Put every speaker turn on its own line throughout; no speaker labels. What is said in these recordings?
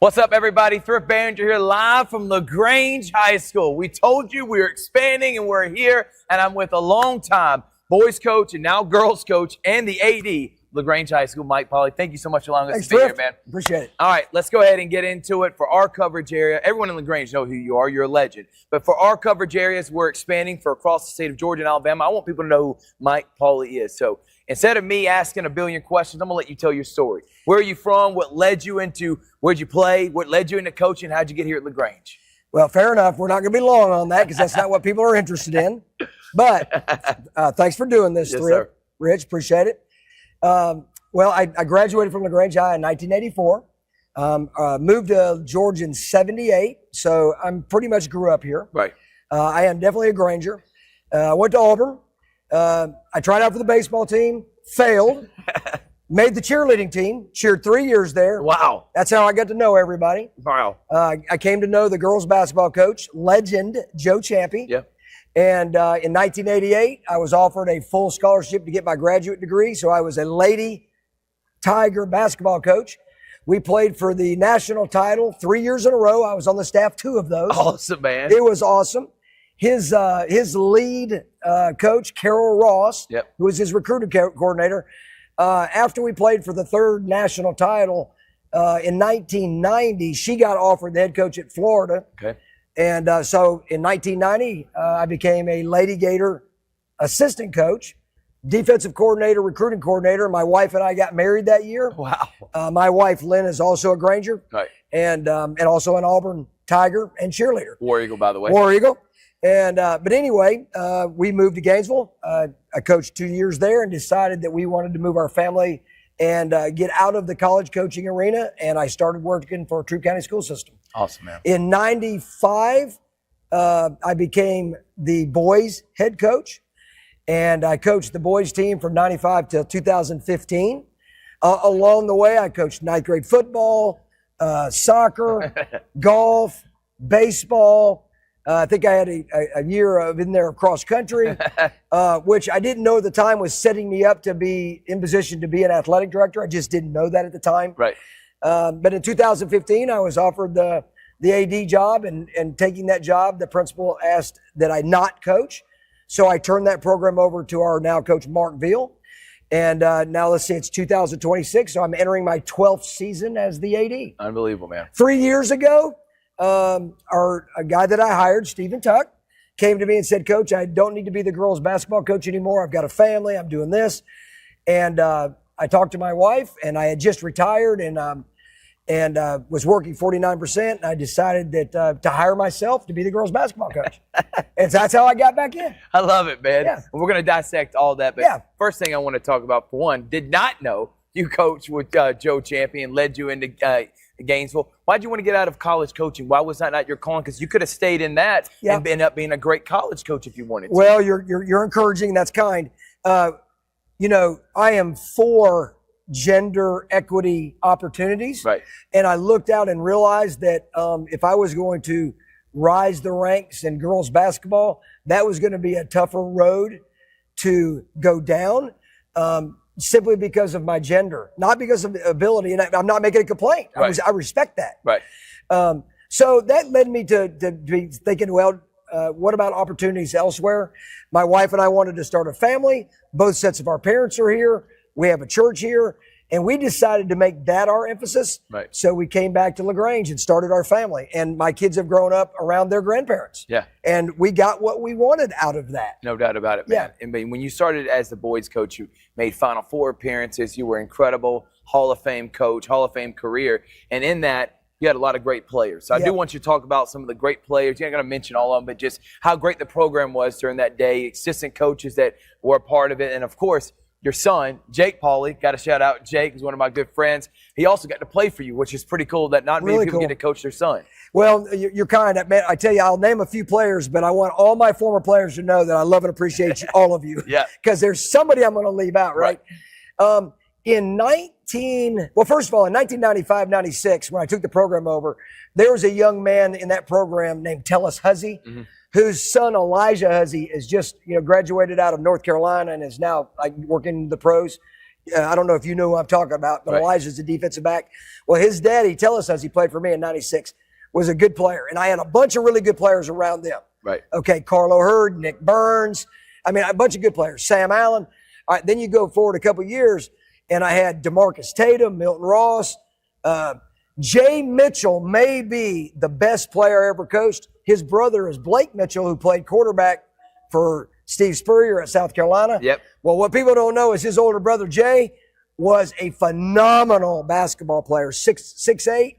What's up, everybody? Thrift Barringer here, live from Lagrange High School. We told you we were expanding, and we're here, and I'm with a longtime boys coach and now girls coach and the AD, Lagrange High School, Mike Pauley. Thank you so much for allowing us to be here, man.
Appreciate it.
All right, let's go ahead and get into it. For our coverage area, everyone in Lagrange knows who you are. You're a legend. But for our coverage areas, we're expanding for across the state of Georgia and Alabama. I want people to know who Mike Pauley is. So instead of me asking a billion questions, I'm going to let you tell your story. Where are you from? What led you into, where'd you play? What led you into coaching? How'd you get here at Lagrange?
Well, fair enough. We're not going to be long on that because that's not what people are interested in. But thanks for doing this,
Yes,
Thrift.
sir.
Rich, appreciate it. Well, I graduated from Lagrange High in 1984. Moved to Georgia in 78, so I'm pretty much grew up here.
Right.
I am definitely a Granger. Went to Auburn. I tried out for the baseball team, failed. Made the cheerleading team, cheered 3 years there.
Wow.
That's how I got to know everybody.
Wow.
I came to know the girls basketball coach, legend Joe Champy.
Yep.
And in 1988, I was offered a full scholarship to get my graduate degree. So I was a Lady Tiger basketball coach. We played for the national title 3 years in a row. I was on the staff 2 of those.
Awesome, man.
It was awesome. His lead coach, Carol Ross,
Yep.
who was his recruiting coordinator, after we played for the 3rd national title in 1990, she got offered the head coach at Florida.
Okay.
And so in 1990, I became a Lady Gator assistant coach, defensive coordinator, recruiting coordinator. My wife and I got married that year.
Wow.
My wife, Lynn, is also a Granger.
Right.
And also an Auburn Tiger and cheerleader.
War Eagle, by the way.
War Eagle. And but anyway, we moved to Gainesville. I coached 2 years there and decided that we wanted to move our family and get out of the college coaching arena. And I started working for Troup County School System.
Awesome, man.
In 95, I became the boys head coach. And I coached the boys team from 95 till 2015. Along the way, I coached 9th grade football, soccer, golf, baseball. I think I had a year of in there cross country, which I didn't know at the time was setting me up to be in position to be an athletic director. I just didn't know that at the time.
Right.
But in 2015, I was offered the AD job, and taking that job, the principal asked that I not coach. So I turned that program over to our now coach, Mark Veal. And now let's see, it's 2026, so I'm entering my 12th season as the AD.
Unbelievable, man.
3 years ago, a guy that I hired, Stephen Tuck, came to me and said, Coach, I don't need to be the girls basketball coach anymore. I've got a family. I'm doing this. And I talked to my wife, and I had just retired and was working 49%. And I decided that to hire myself to be the girls basketball coach. And that's how I got back in.
I love it, man.
Yeah.
We're going to dissect all that. But
Yeah.
first thing I want to talk about, for one, did not know you coached with Joe Champion, led you into Gainesville. Why'd you want to get out of college coaching? Why was that not your calling? Because you could have stayed in that and end up being a great college coach if you wanted to.
Well, you're encouraging. That's kind. You know, I am for gender equity opportunities.
Right.
And I looked out and realized that if I was going to rise the ranks in girls basketball, that was going to be a tougher road to go down. Simply because of my gender, not because of ability. And I'm not making a complaint.
Right.
I respect that.
Right.
So that led me to be thinking, well, what about opportunities elsewhere? My wife and I wanted to start a family. Both sets of our parents are here. We have a church here. And we decided to make that our emphasis.
Right.
So we came back to Lagrange and started our family. And my kids have grown up around their grandparents.
Yeah.
And we got what we wanted out of that.
No doubt about it, man.
Yeah.
I mean, when you started as the boys coach, you made Final Four appearances. You were incredible, Hall of Fame coach, Hall of Fame career. And in that, you had a lot of great players. So I do want you to talk about some of the great players. You're not going to mention all of them, but just how great the program was during that day, assistant coaches that were a part of it. And, of course, your son, Jake Pauley, got to shout out Jake, who's one of my good friends. He also got to play for you, which is pretty cool that not many people get to coach their son.
Well, you're kind. I tell you, I'll name a few players, but I want all my former players to know that I love and appreciate all of you.
Yeah.
Because there's somebody I'm going to leave out, right? Well, first of all, in 1995, 96, when I took the program over, there was a young man in that program named Tellis Huzzy, whose son Elijah Huzzy is just, graduated out of North Carolina and is now working the pros. I don't know if you know who I'm talking about, but Elijah's a defensive back. Well, his daddy, as he played for me in '96, was a good player. And I had a bunch of really good players around them.
Right.
Okay, Carlo Hurd, Nick Burns. I mean, a bunch of good players. Sam Allen. All right, then you go forward a couple years, and I had DeMarcus Tatum, Milton Ross. Jay Mitchell may be the best player I ever coached. His brother is Blake Mitchell, who played quarterback for Steve Spurrier at South Carolina.
Yep.
Well, what people don't know is his older brother, Jay, was a phenomenal basketball player, 6'8",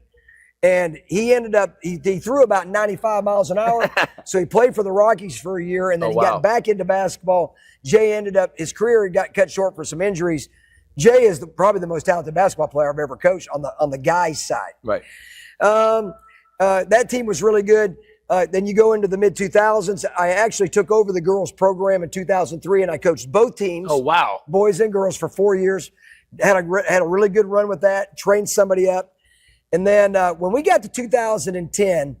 and he ended up, he threw about 95 miles an hour, so he played for the Rockies for a year, and then he got back into basketball. Jay ended up, his career got cut short for some injuries. Jay is probably the most talented basketball player I've ever coached on the guys' side.
Right.
That team was really good. Then you go into the mid-2000s. I actually took over the girls program in 2003, and I coached both teams.
Oh, wow.
Boys and girls for 4 years. Had a really good run with that, trained somebody up. And then when we got to 2010,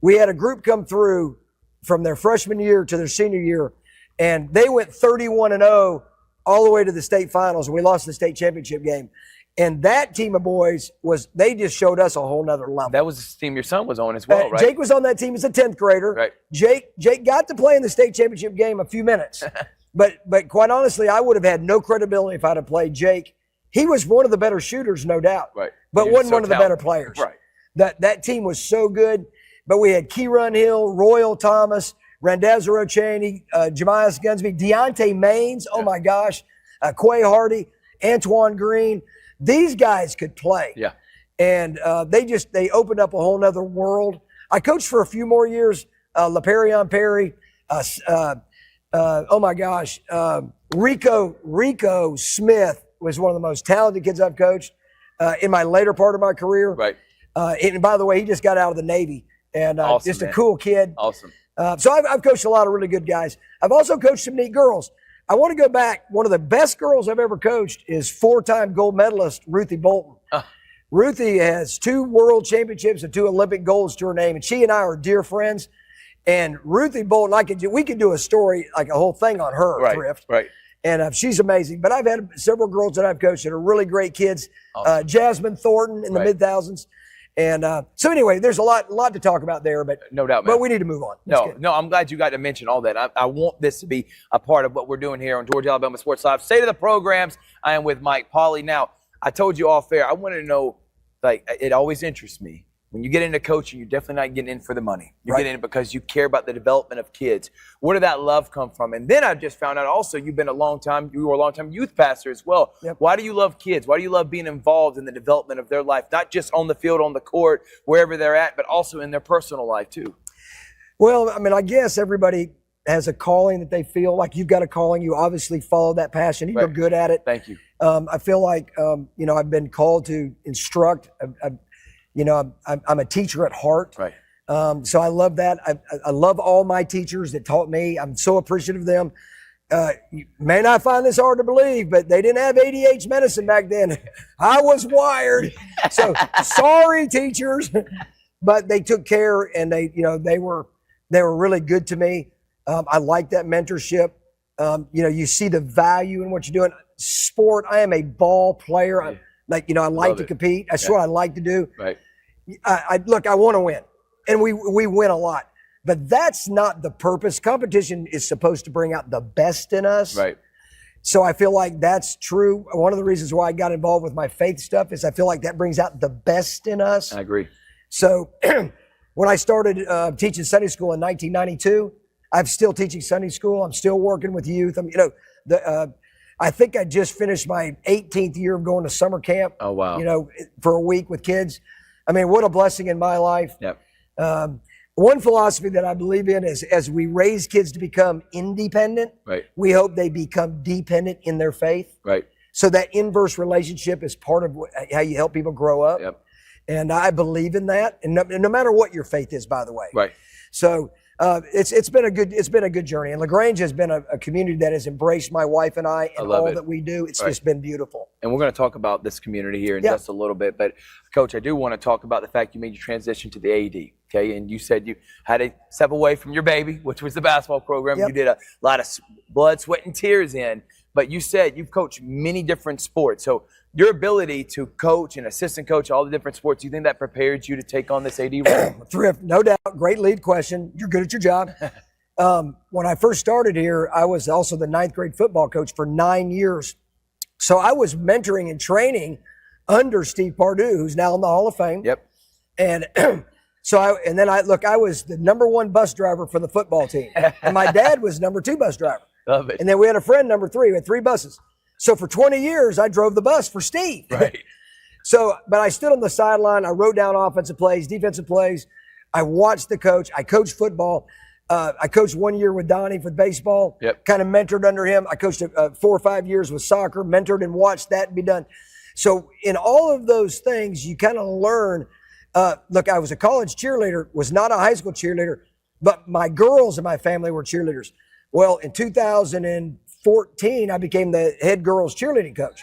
we had a group come through from their freshman year to their senior year, and they went 31-0 all the way to the state finals, and we lost the state championship game. And that team of boys they just showed us a whole nother level.
That was the team your son was on as well, right?
Jake was on that team as a 10th grader.
Right.
Jake got to play in the state championship game a few minutes. but quite honestly, I would have had no credibility if I'd have played Jake. He was one of the better shooters, no doubt.
Right.
But wasn't one of the better players.
Right.
That team was so good. But we had Kieran Hill, Royal Thomas, Randazzo Cheney, Jemias Gunsby, Deontay Maines, oh my gosh, Quay Hardy, Antoine Green. These guys could play.
Yeah.
And they opened up a whole nother world. I coached for a few more years, LaPerrion Perry, oh my gosh, Rico Smith was one of the most talented kids I've coached in my later part of my career.
Right.
And by the way, he just got out of the Navy, and
awesome,
just a cool kid.
Awesome.
So I've coached a lot of really good guys. I've also coached some neat girls. I want to go back. One of the best girls I've ever coached is 4-time gold medalist Ruthie Bolton. Ruthie has 2 world championships and 2 Olympic golds to her name, and she and I are dear friends. And Ruthie Bolton, we could do a story, like a whole thing on her, Thrift.
Right.
And she's amazing. But I've had several girls that I've coached that are really great kids. Awesome. Jasmine Thornton in the mid-thousands. And so anyway, there's a lot to talk about there, but
no doubt, man.
But we need to move on.
No, I'm glad you got to mention all that. I want this to be a part of what we're doing here on Georgia Alabama Sports Live. State of the programs. I am with Mike Pauley. Now, I told you off air, I wanted to know, it always interests me. When you get into coaching, you're definitely not getting in for the money. You're getting in because you care about the development of kids. Where did that love come from? And then I just found out also you were a long time youth pastor as well.
Yep.
Why do you love kids? Why do you love being involved in the development of their life? Not just on the field, on the court, wherever they're at, but also in their personal life too.
Well, I mean, I guess everybody has a calling that they feel like. You've got a calling. You obviously follow that passion. You're good at it.
Thank you.
I feel like, I've been called to instruct. I'm a teacher at heart.
Right.
So I love that. I love all my teachers that taught me. I'm so appreciative of them. You may not find this hard to believe, but they didn't have ADH medicine back then. I was wired. So sorry, teachers, but they took care, and they were really good to me. I like that mentorship. You see the value in what you're doing. Sport. I am a ball player. I like to compete. That's what I like to do.
Right.
I want to win, and we win a lot, but that's not the purpose. Competition is supposed to bring out the best in us.
Right.
So I feel like that's true. One of the reasons why I got involved with my faith stuff is I feel like that brings out the best in us.
I agree.
So when I started teaching Sunday school in 1992, I'm still teaching Sunday school. I'm still working with youth. I think I just finished my 18th year of going to summer camp.
Oh, wow.
For a week with kids. I mean, what a blessing in my life.
Yep.
One philosophy that I believe in is as we raise kids to become independent, we hope they become dependent in their faith.
Right.
So that inverse relationship is part of how you help people grow up.
Yep.
And I believe in that. And no matter what your faith is, by the way.
Right.
So it's been a good journey, and Lagrange has been a community that has embraced my wife and I and all that we do. It's just been beautiful.
And we're going to talk about this community here in just a little bit, but Coach, I do want to talk about the fact you made your transition to the AD. Okay, and you said you had to step away from your baby, which was the basketball program. You did a lot of blood, sweat, and tears in. but you said you've coached many different sports. So your ability to coach and assistant coach all the different sports, do you think that prepared you to take on this AD role?
Thrift, no doubt. Great lead question. You're good at your job. When I first started here, I was also the 9th grade football coach for 9 years. So I was mentoring and training under Steve Pardue, who's now in the Hall of Fame.
Yep.
And I was the number 1 bus driver for the football team. And my dad was number 2 bus driver.
Love it.
And then we had a friend, number 3. We had 3 buses. So for 20 years, I drove the bus for Steve.
Right.
But I stood on the sideline. I wrote down offensive plays, defensive plays. I watched the coach. I coached football. I coached 1 year with Donnie for baseball.
Yep.
Kind of mentored under him. I coached 4 or 5 years with soccer, mentored and watched that be done. So in all of those things, you kind of learn. Look, I was a college cheerleader, was not a high school cheerleader, but my girls in my family were cheerleaders. Well, in 2014, I became the head girls cheerleading coach.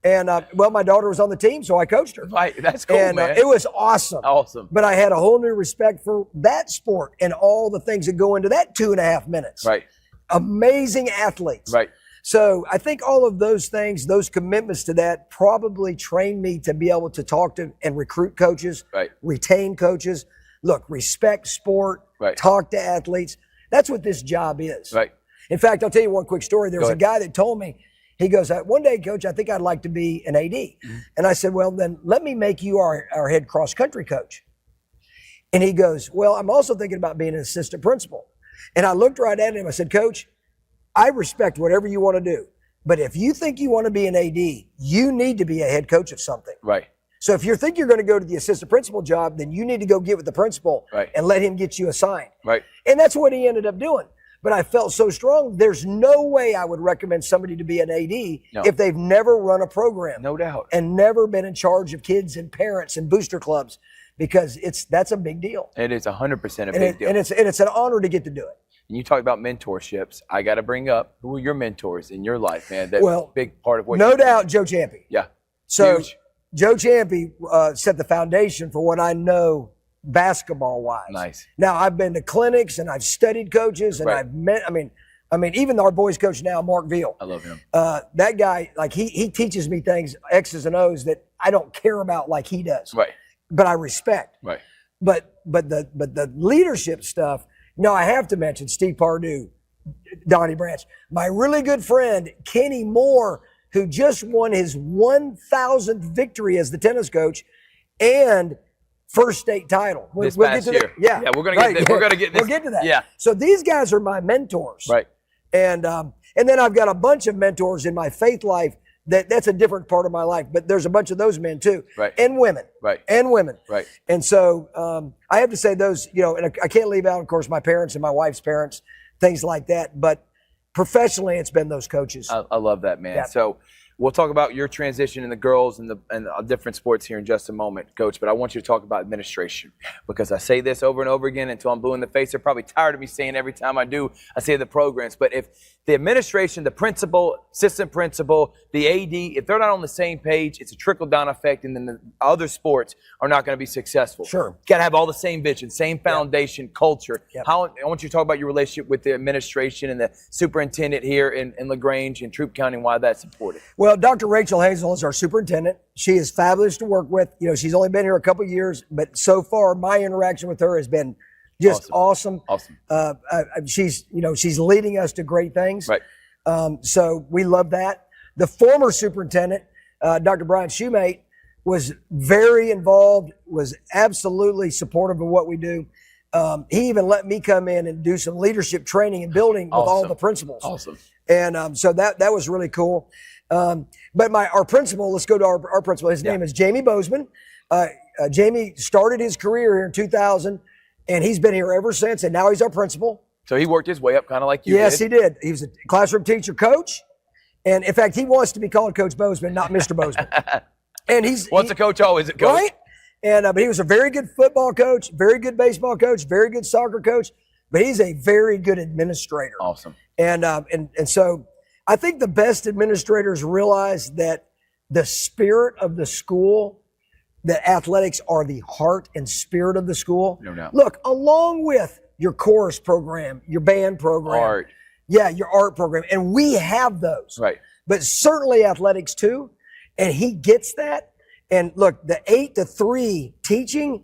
And, my daughter was on the team, so I coached her.
Right, that's cool,
and,
man.
It was awesome.
Awesome.
But I had a whole new respect for that sport and all the things that go into that 2.5 minutes.
Right.
Amazing athletes.
Right.
So I think all of those things, those commitments to that probably trained me to be able to talk to and recruit coaches,
Right.
retain coaches. Look, respect sport,
Right.
talk to athletes. That's what this job is.
Right.
In fact, I'll tell you one quick story. There was
Go
a
ahead.
guy that told me, he goes, one day, Coach, I think I'd like to be an AD. Mm-hmm. And I said, well, then let me make you our head cross-country coach. And he goes, well, I'm also thinking about being an assistant principal. And I looked right at him. I said, Coach, I respect whatever you want to do. But if you think you want to be an AD, you need to be a head coach of something.
Right.
So if you think you're going to go to the assistant principal job, then you need to go get with the principal
Right.
and let him get you assigned.
Right.
And that's what he ended up doing. But I felt so strong, there's no way I would recommend somebody to be an AD if they've never run a program.
No doubt.
And never been in charge of kids and parents and booster clubs, because that's a big deal.
It is 100% a big deal.
And it's an honor to get to do it.
And you talk about mentorships. I got to bring up, who are your mentors in your life, man? That's a big part of what
no doubt, Joe Champy.
Yeah.
So
Huge.
Joe Champy set the foundation for what I know basketball-wise.
Nice.
Now, I've been to clinics and I've studied coaches and I've met, I mean, even our boys coach now, Mark Veal.
I love him.
That guy, like he teaches me things, X's and O's, that I don't care about like he does.
Right.
But I respect.
Right.
But the leadership stuff, no, I have to mention Steve Pardue, Donnie Branch. My really good friend, Kenny Moore, who just won his 1,000th victory as the tennis coach and first state title.
This
we'll
past
get to
year.
Yeah,
we're gonna get this. We're gonna get this.
We'll get to that.
Yeah.
So these guys are my mentors.
Right.
And then I've got a bunch of mentors in my faith life. That's a different part of my life, but there's a bunch of those men too.
Right.
And women.
Right.
And women.
Right.
And so I have to say those, and I can't leave out, of course, my parents and my wife's parents, things like that. But professionally, it's been those coaches.
I love that, man.
Yeah.
So we'll talk about your transition in the girls and the different sports here in just a moment, Coach. But I want you to talk about administration, because I say this over and over again until I'm blue in the face. They're probably tired of me saying every time I do, I say the programs. But if the administration, the principal, assistant principal, the AD, if they're not on the same page, it's a trickle-down effect, and then the other sports are not going to be successful.
Sure.
Got to have all the same vision, same foundation, culture.
Yep.
I want you to talk about your relationship with the administration and the superintendent here in Lagrange and Troup County, and why that's important.
Well, Dr. Rachel Hazel is our superintendent. She is fabulous to work with. She's only been here a couple of years, but so far my interaction with her has been just awesome.
Awesome.
She's leading us to great things.
Right.
So we love that. The former superintendent, Dr. Brian Shoemate, was very involved, was absolutely supportive of what we do. He even let me come in and do some leadership training and building with all the principals.
Awesome.
And so that was really cool. But our principal, let's go to our principal. His name is Jamie Bozeman. Jamie started his career here in 2000, and he's been here ever since, and now he's our principal.
So he worked his way up kind of like you
Yes,
did.
he did. He was a classroom teacher coach. And in fact, he wants to be called Coach Bozeman, not Mr. Bozeman. And
Once a coach, always a coach.
Right? And but he was a very good football coach, very good baseball coach, very good soccer coach, but he's a very good administrator.
Awesome.
And so I think the best administrators realize that the spirit of the school, that athletics are the heart and spirit of the school.
No doubt.
Look, along with your chorus program, your band program,
Art.
Yeah, your art program. And we have those.
Right.
But certainly athletics too. And he gets that. And look, the 8 to 3 teaching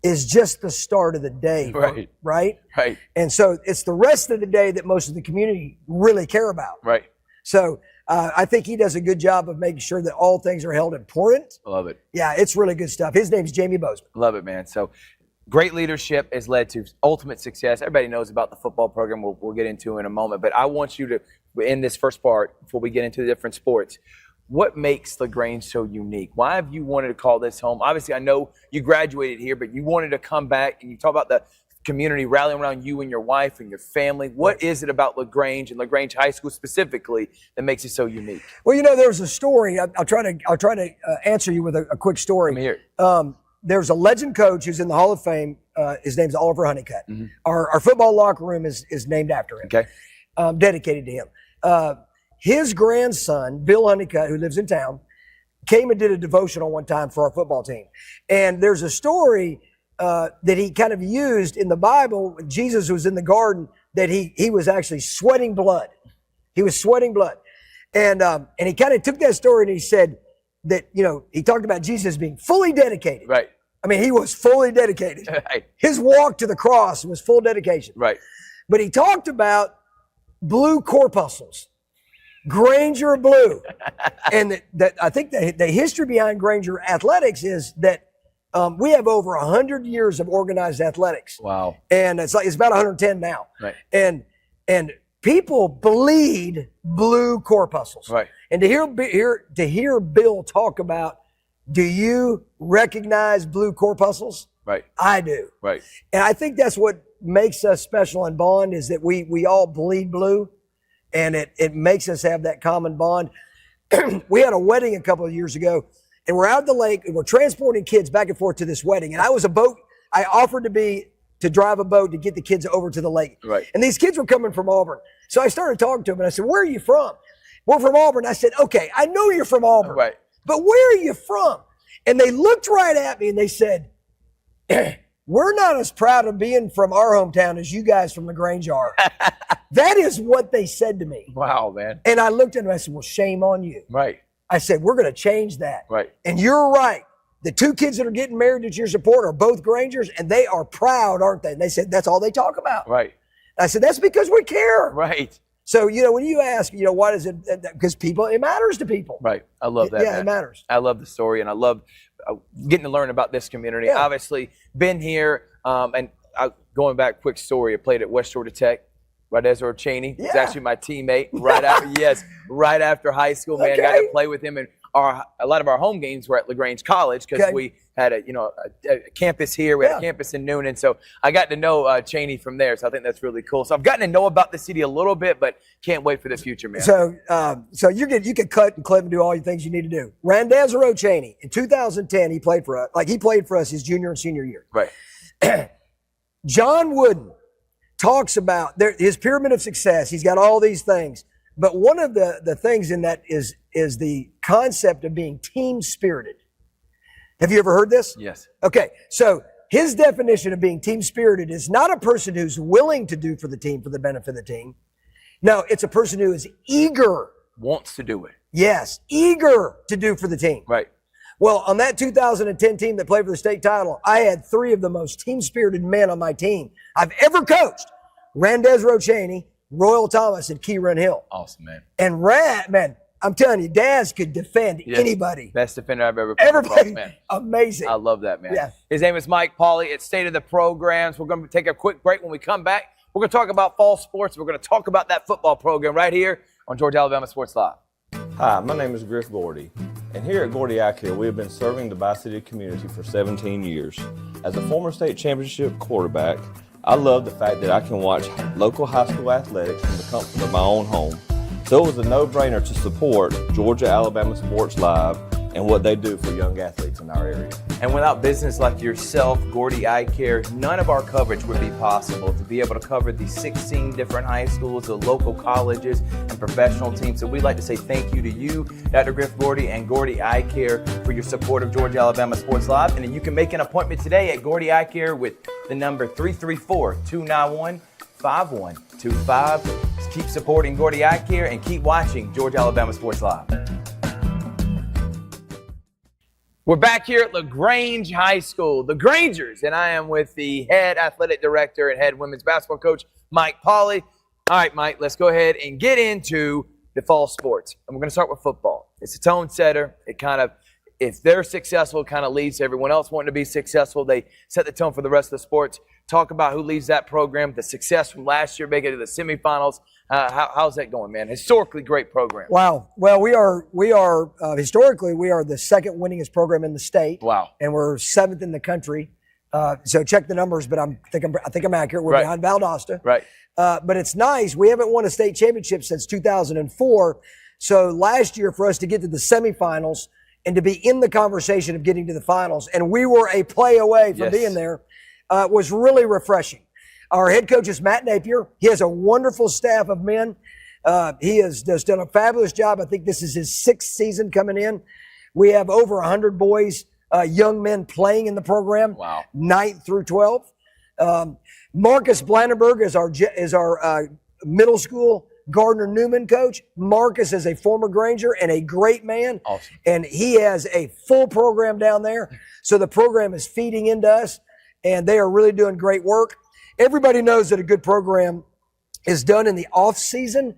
is just the start of the day.
Right.
Right?
Right.
And so it's the rest of the day that most of the community really care about.
Right.
So I think he does a good job of making sure that all things are held important.
I love it.
Yeah, it's really good stuff. His name's Jamie Bozeman.
Love it, man. So great leadership has led to ultimate success. Everybody knows about the football program we'll get into in a moment. But I want you to, in this first part, before we get into the different sports, what makes Lagrange so unique? Why have you wanted to call this home? Obviously, I know you graduated here, but you wanted to come back, and you talk about the community rallying around you and your wife and your family. What is it about Lagrange and Lagrange High School specifically that makes it so unique?
Well, there's a story. I'll try to answer you with a quick story.
Let me hear it.
There's a legend coach who's in the Hall of Fame. His name's Oliver Honeycutt.
Mm-hmm.
Our football locker room is named after him.
Okay.
Dedicated to him. His grandson, Bill Honeycutt, who lives in town, came and did a devotional one time for our football team. And there's a story that he kind of used in the Bible when Jesus was in the garden, that he was actually sweating blood. He was sweating blood. And he kind of took that story and he said that, he talked about Jesus being fully dedicated.
Right.
I mean, he was fully dedicated.
Right.
His walk to the cross was full dedication.
Right.
But he talked about blue corpuscles, Granger blue. And I think the history behind Granger athletics is that we have over 100 years of organized athletics.
Wow.
And it's about 110 now.
Right.
And people bleed blue corpuscles.
Right.
And to hear Bill talk about, do you recognize blue corpuscles?
Right.
I do.
Right.
And I think that's what makes us special and bond, is that we all bleed blue, and it makes us have that common bond. We had a wedding a couple of years ago, and we're out at the lake, and we're transporting kids back and forth to this wedding. And I offered to drive a boat to get the kids over to the lake.
Right.
And these kids were coming from Auburn. So I started talking to them, and I said, "Where are you from?" "We're from Auburn." I said, "Okay, I know you're from Auburn.
Right.
But where are you from?" And they looked right at me and they said, "We're not as proud of being from our hometown as you guys from Lagrange are." That is what they said to me.
Wow, man.
And I looked at them and I said, "Well, shame on you."
Right.
I said, "We're going to change that."
Right.
And you're right. The 2 kids that are getting married that you support are both Grangers, and they are proud, aren't they? And they said, "That's all they talk about."
Right.
I said, "That's because we care."
Right.
So, when you ask, why does it, because it matters to people.
Right. I love that.
Yeah,
man.
it matters.
I love the story, and I love getting to learn about this community.
Yeah.
Obviously, been here, and going back, quick story. I played at West Georgia Tech. Radezor Cheney was actually my teammate right after high school. Man,
Okay.
got to play with him, and a lot of our home games were at Lagrange College because we had a campus here. We had a campus in Noonan, so I got to know Cheney from there. So I think that's really cool. So I've gotten to know about the city a little bit, but can't wait for the future, man.
So you could cut and clip and do all the things you need to do. Randazzo Cheney in 2010, he played for us his junior and senior year.
Right.
John Wooden talks about his pyramid of success. He's got all these things, but one of the things in that is the concept of being team spirited. Have you ever heard this?
Yes.
Okay, so his definition of being team spirited is not a person who's willing to do for the team for the benefit of the team. No, it's a person who is eager.
Wants to do it.
Yes, eager to do for the team.
Right.
Well, on that 2010 team that played for the state title, I had 3 of the most team-spirited men on my team I've ever coached. Randezzo Cheney, Royal Thomas, and Kieran Hill.
Awesome, man.
And man, I'm telling you, Daz could defend anybody.
Best defender I've ever
played.
man.
Amazing.
I love that, man.
Yeah.
His name is Mike Pauley. It's State of the Programs. We're going to take a quick break. When we come back, we're going to talk about fall sports. We're going to talk about that football program right here on Georgia Alabama Sports Live.
Hi, my name is Griff Gordy, and here at Gordy Eye Care, we have been serving the Bi-City community for 17 years. As a former state championship quarterback, I love the fact that I can watch local high school athletics from the comfort of my own home. So it was a no-brainer to support Georgia Alabama Sports Live and what they do for young athletes in our area.
And without business like yourself, Gordy Eye Care, none of our coverage would be possible to be able to cover the 16 different high schools, the local colleges, and professional teams. So we'd like to say thank you to you, Dr. Griff Gordy, and Gordy Eye Care for your support of Georgia Alabama Sports Live. And then you can make an appointment today at Gordy Eye Care with the number 334-291-5125. keep supporting Gordy Eye Care, and keep watching Georgia Alabama Sports Live. We're back here at Lagrange High School, the Grangers, and I am with the head athletic director and head women's basketball coach, Mike Pauley. All right, Mike, let's go ahead and get into the fall sports. And we're going to start with football. It's a tone setter. It kind of, if they're successful, it kind of leads to everyone else wanting to be successful. They set the tone for the rest of the sports. Talk about who leads that program, the success from last year, making it to the semifinals. How's that going, man? Historically great program.
Wow. Well, we are historically, we are the second winningest program in the state.
Wow.
And we're 7th in the country. So check the numbers, but I think I'm accurate. We're behind Valdosta.
Right.
But it's nice. We haven't won a state championship since 2004. So last year, for us to get to the semifinals and to be in the conversation of getting to the finals, and we were a play away from being there, was really refreshing. Our head coach is Matt Napier. He has a wonderful staff of men. He has done a fabulous job. I think this is his 6th season coming in. We have over 100 boys, young men playing in the program.
Wow.
9th through 12th. Marcus Blandenberg is our middle school Gardner Newman coach. Marcus is a former Granger and a great man.
Awesome.
And he has a full program down there. So the program is feeding into us, and they are really doing great work. Everybody knows that a good program is done in the off season.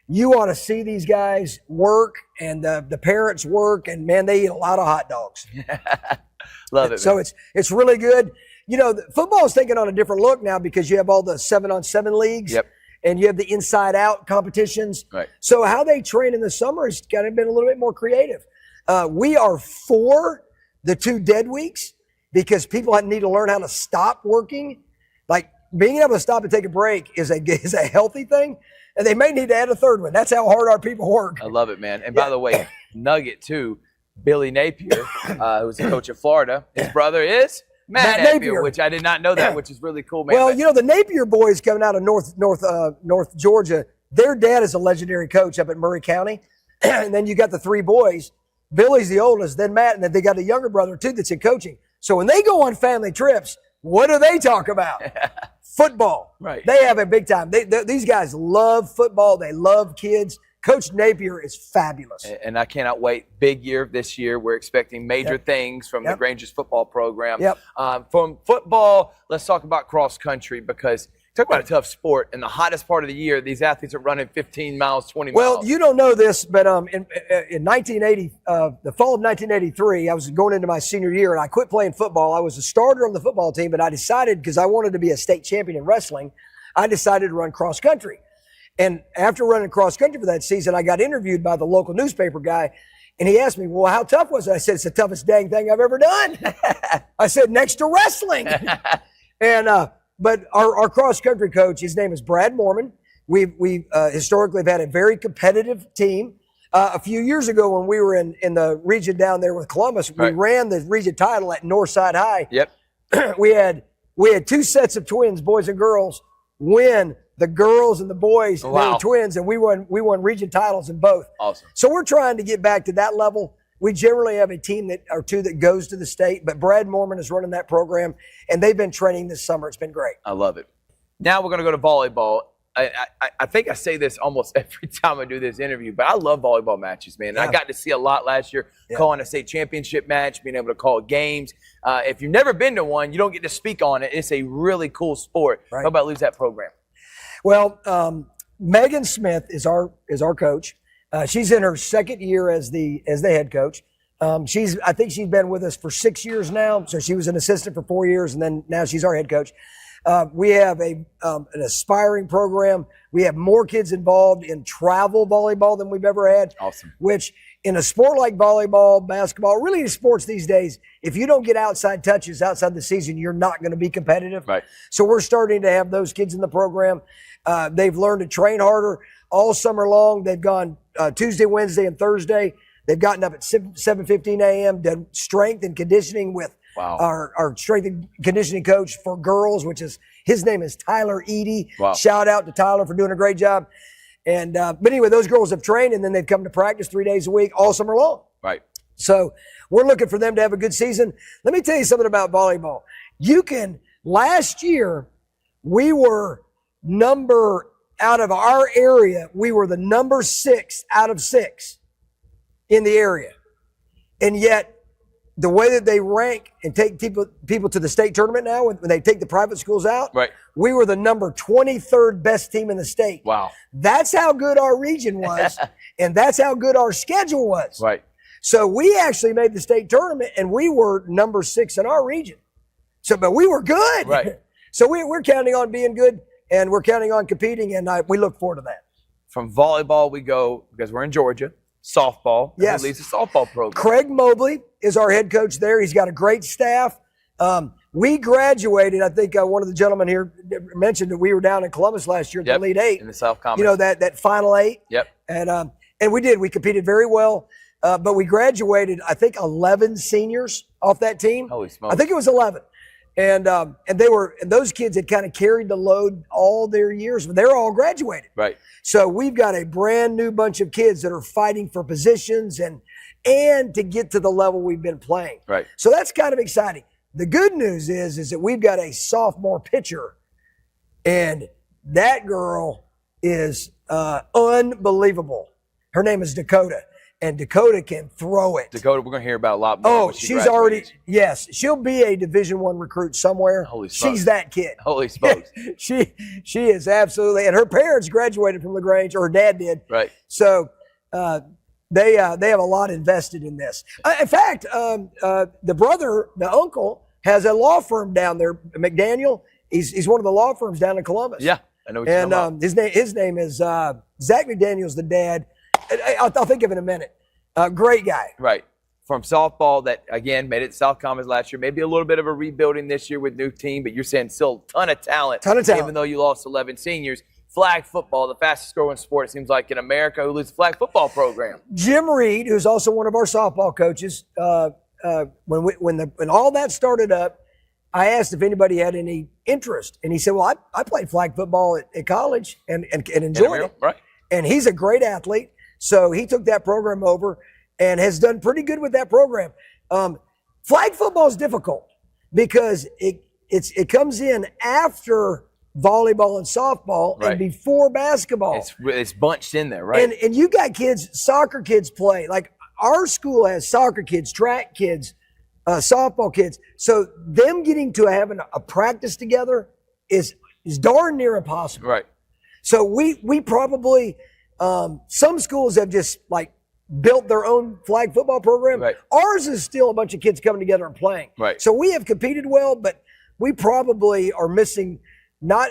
You ought to see these guys work and the parents work, and man, they eat a lot of hot dogs.
Love it.
So
man.
it's really good. You know, football is taking on a different look now because you have all the 7-on-7 leagues.
Yep.
And you have the inside-out competitions.
Right.
So how they train in the summer has kind of been a little bit more creative. We are for the 2 dead weeks because people need to learn how to stop working. Like being able to stop and take a break is a healthy thing. And they may need to add a 3rd one. That's how hard our people work.
I love it, man. And by the way, Nugget too, Billy Napier, who's the coach of Florida. His brother is Matt Napier, which I did not know that, which is really cool, man.
Well, you know, the Napier boys coming out of North Georgia, their dad is a legendary coach up at Murray County. And then you got the 3 boys. Billy's the oldest, then Matt, and then they got a younger brother too that's in coaching. So when they go on family trips, what do they talk about? Football.
Right.
They have a big time. These guys love football. They love kids. Coach Napier is fabulous.
And I cannot wait. Big year this year. We're expecting major things from the Grangers football program.
Yep.
From football, let's talk about cross country because talk about a tough sport. In the hottest part of the year, these athletes are running 15 miles, 20 miles.
Well, you don't know this, but in 1980, the fall of 1983, I was going into my senior year, and I quit playing football. I was a starter on the football team, but I decided, because I wanted to be a state champion in wrestling, I decided to run cross country. And after running cross country for that season, I got interviewed by the local newspaper guy, and he asked me, well, how tough was it? I said, it's the toughest dang thing I've ever done. I said, next to wrestling. But our cross country coach, his name is Brad Mormon. We historically have had a very competitive team. A few years ago when we were in the region down there with Columbus, we ran the region title at Northside High.
Yep.
We had 2 sets of twins, boys and girls, win. The girls and the boys, they were twins, and we won region titles in both.
Awesome.
So we're trying to get back to that level. We generally have a team or 2 that goes to the state, but Brad Mormon is running that program, and they've been training this summer. It's been great.
I love it. Now we're going to go to volleyball. I think I say this almost every time I do this interview, but I love volleyball matches, man.
Yeah.
I got to see a lot last year, calling a state championship match, being able to call games. If you've never been to one, you don't get to speak on it. It's a really cool sport.
Right.
How about lose that program?
Well, Megan Smith is our coach. She's in her 2nd year as the head coach. I think she's been with us for 6 years now. So she was an assistant for 4 years, and then now she's our head coach. We have an aspiring program. We have more kids involved in travel volleyball than we've ever had.
Awesome.
Which in a sport like volleyball, basketball, really sports these days, if you don't get outside touches outside the season, you're not going to be competitive.
Right.
So we're starting to have those kids in the program. They've learned to train harder all summer long. They've gone Tuesday, Wednesday, and Thursday. They've gotten up at 7:15 a.m., done strength and conditioning with our strength and conditioning coach for girls, his name is Tyler Eady.
Wow.
Shout out to Tyler for doing a great job. And but anyway, those girls have trained, and then they've come to practice 3 days a week all summer long.
Right.
So we're looking for them to have a good season. Let me tell you something about volleyball. Last year, we were number out of our area, we were the number 6 out of 6 in the area. And yet, the way that they rank and take people to the state tournament now, when they take the private schools out,
Right.
we were the number 23rd best team in the state.
Wow.
That's how good our region was, and that's how good our schedule was.
Right.
So we actually made the state tournament, and we were number 6 in our region. So, but we were good.
Right.
So we're counting on being good, and we're counting on competing, and we look forward to that.
From volleyball, we go, because we're in Georgia, softball.
Yes.
Who leads the softball program?
Craig Mobley is our head coach there. He's got a great staff. We graduated. I think one of the gentlemen here mentioned that we were down in Columbus last year at the Elite Eight.
In the South Commons.
You know, that Final Eight.
Yep.
And we did. We competed very well. But we graduated, I think, 11 seniors off that team.
Holy smokes.
I think it was 11. And those kids had kind of carried the load all their years, but they're all graduated.
Right.
So we've got a brand new bunch of kids that are fighting for positions and to get to the level we've been playing.
Right.
So that's kind of exciting. The good news is that we've got a sophomore pitcher, and that girl is unbelievable. Her name is Dakota. And Dakota can throw it.
Dakota, we're going to hear about a lot more.
Oh,
when she
she's
graduates.
already, yes. She'll be a Division I recruit somewhere.
Holy smokes.
She's that kid.
Holy smokes.
She is absolutely, and her parents graduated from Lagrange, or her dad did.
Right.
So they have a lot invested in this. In fact, the uncle, has a law firm down there, McDaniel. He's one of the law firms down in Columbus.
Yeah, I know what you're talking about.
His name is Zach McDaniel's the dad. I'll think of it in a minute. Great guy.
Right. From softball that, again, made it to South Commons last year. Maybe a little bit of a rebuilding this year with new team, but you're saying still a ton of talent. Even though you lost 11 seniors. Flag football, the fastest growing sport, it seems like, in America, who leads the flag football program.
Jim Reed, who's also one of our softball coaches, when all that started up, I asked if anybody had any interest. And he said, well, I played flag football at college and enjoyed it.
Right.
And he's a great athlete. So he took that program over and has done pretty good with that program. Flag football is difficult because it comes in after volleyball and softball and before basketball.
It's bunched in there, right?
And you got kids, soccer kids play. Like our school has soccer kids, track kids, softball kids. So them getting to having a practice together is darn near impossible.
Right.
So we probably some schools have just like built their own flag football program.
Right.
Ours is still a bunch of kids coming together and playing.
Right.
So we have competed well, but we probably are missing not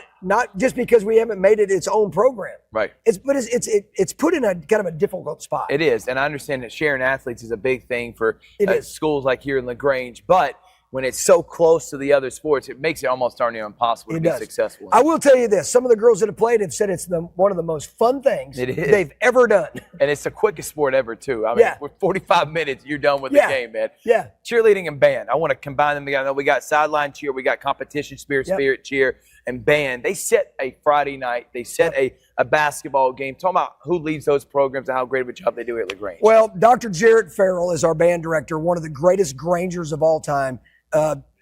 just because we haven't made it its own program.
Right.
It's put in a kind of a difficult spot.
It is, and I understand that sharing athletes is a big thing for
is.
schools like here in Lagrange, but when it's so close to the other sports, it makes it almost darn near impossible to be successful.
I will tell you this. Some of the girls that have played have said it's one of the most fun things they've ever done.
And it's the quickest sport ever, too. I mean, with 45 minutes, you're done with the game, man.
Yeah.
Cheerleading and band. I want to combine them together. We got sideline cheer. We got competition spirit cheer, and band. They set a Friday night. They set a basketball game. Talk about who leads those programs and how great of a job they do at Lagrange.
Well, Dr. Jarrett Farrell is our band director, one of the greatest Grangers of all time.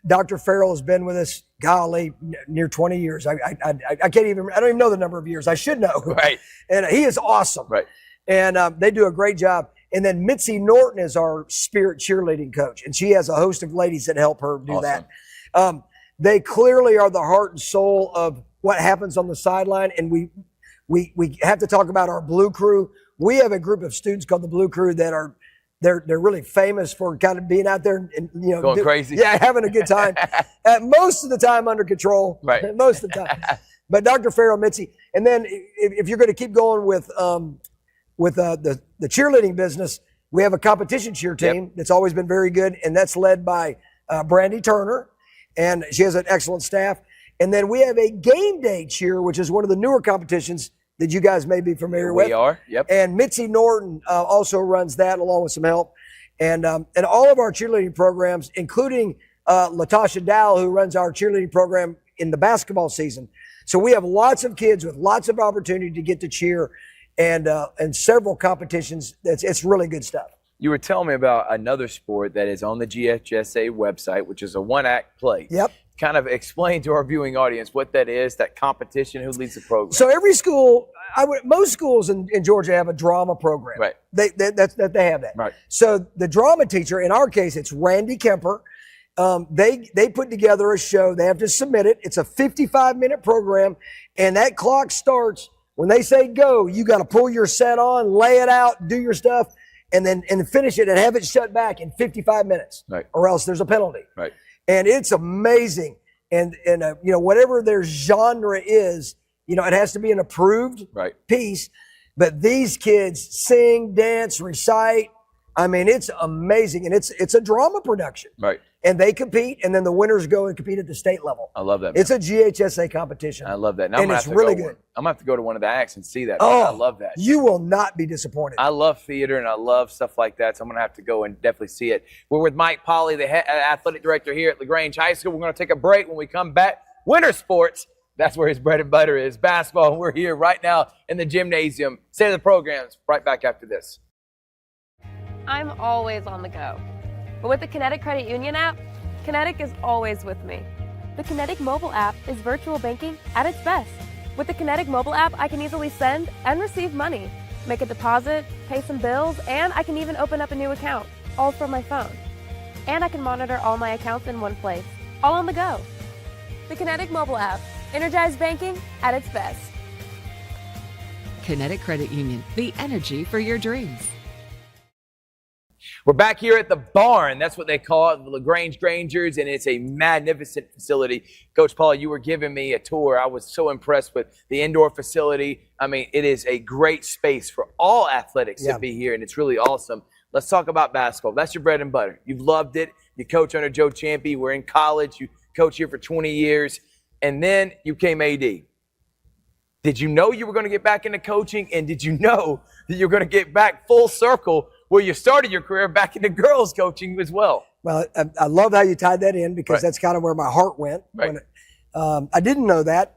Dr. Farrell has been with us, golly, near 20 years. I don't even know the number of years. I should know.
Right. And
he is awesome.
Right.
And they do a great job. And then Mitzi Norton is our spirit cheerleading coach. And she has a host of ladies that help her do that. They clearly are the heart and soul of what happens on the sideline. And we have to talk about our Blue Crew. We have a group of students called the Blue Crew that are they're really famous for kind of being out there and
going crazy.
Yeah, having a good time. Most of the time under control.
Right.
Most of the time. But Dr. Farrell, Mitzi, and then if you're going to keep going with the cheerleading business, we have a competition cheer team that's always been very good, and that's led by Brandy Turner, and she has an excellent staff. And then we have a game day cheer, which is one of the newer competitions that you guys may be familiar with.
We are, yep.
And Mitzi Norton also runs that along with some help. And all of our cheerleading programs, including Latasha Dow, who runs our cheerleading program in the basketball season. So we have lots of kids with lots of opportunity to get to cheer and several competitions. It's really good stuff.
You were telling me about another sport that is on the GHSA website, which is a one-act play.
Yep.
kind of explain to our viewing audience what that is, that competition, who leads the program.
So every school, most schools in Georgia have a drama program.
Right.
They have that.
Right.
So the drama teacher, in our case, it's Randy Kemper. They put together a show. They have to submit it. It's a 55-minute program, and that clock starts when they say go. You got to pull your set on, lay it out, do your stuff, and then finish it and have it shut back in 55 minutes.
Right.
Or else there's a penalty.
Right.
And it's amazing. And whatever their genre is, it has to be an approved piece. But these kids sing, dance, recite. I mean, it's amazing. And it's a drama production.
Right.
And they compete, and then the winners go and compete at the state level.
I love that, man.
It's a GHSA competition.
I love that. Now
and it's really good.
I'm going to have to go to one of the acts and see that.
Oh,
I love that.
You will not be disappointed.
I love theater, and I love stuff like that, so I'm going to have to go and definitely see it. We're with Mike Pauley, the athletic director here at Lagrange High School. We're going to take a break. When we come back, winter sports, that's where his bread and butter is, basketball. And we're here right now in the gymnasium. State of the programs, right back after this.
I'm always on the go. But with the Kinetic Credit Union app, Kinetic is always with me. The Kinetic mobile app is virtual banking at its best. With the Kinetic mobile app, I can easily send and receive money, make a deposit, pay some bills, and I can even open up a new account, all from my phone. And I can monitor all my accounts in one place, all on the go. The Kinetic mobile app, energized banking at its best.
Kinetic Credit Union, the energy for your dreams.
We're back here at the barn. That's what they call it, the Lagrange Grangers, and it's a magnificent facility. Coach Paul, you were giving me a tour. I was so impressed with the indoor facility. I mean, it is a great space for all athletics to be here, and it's really awesome. Let's talk about basketball. That's your bread and butter. You've loved it. You coach under Joe Champy. We're in college. You coach here for 20 years, and then you came AD. Did you know you were going to get back into coaching, and did you know that you're going to get back full circle where you started your career back into girls coaching as well?
Well, I love how you tied that in because that's kind of where my heart went.
Right.
I didn't know that.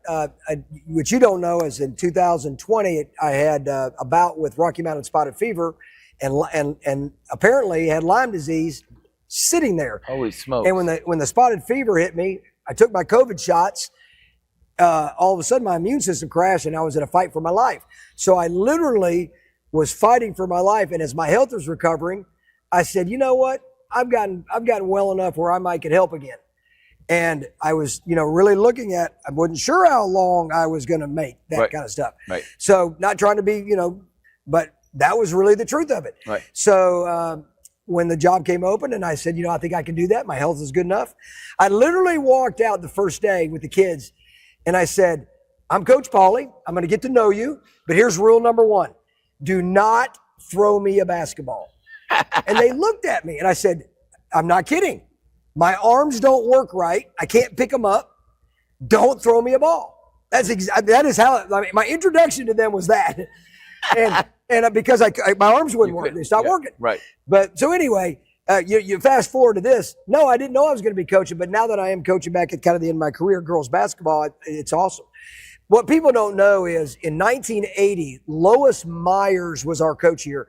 What you don't know is in 2020, I had a bout with Rocky Mountain spotted fever and apparently had Lyme disease sitting there.
Holy smokes.
And when the spotted fever hit me, I took my COVID shots. All of a sudden, my immune system crashed and I was in a fight for my life. So I literally was fighting for my life. And as my health was recovering, I said, you know what? I've gotten well enough where I might get help again. And I was, really looking at, I wasn't sure how long I was going to make that kind of stuff.
Right.
So not trying to be, but that was really the truth of it.
Right.
So, when the job came open and I said, I think I can do that. My health is good enough. I literally walked out the first day with the kids and I said, I'm Coach Pauley. I'm going to get to know you, but here's rule number one. Do not throw me a basketball. And they looked at me and I said, I'm not kidding. My arms don't work right. I can't pick them up. Don't throw me a ball. That is how, my introduction to them was that. And because my arms wouldn't work. They stopped working.
Right.
But so anyway, you fast forward to this. No, I didn't know I was going to be coaching, but now that I am coaching back at kind of the end of my career, girls basketball, it's awesome. What people don't know is in 1980, Lois Myers was our coach here.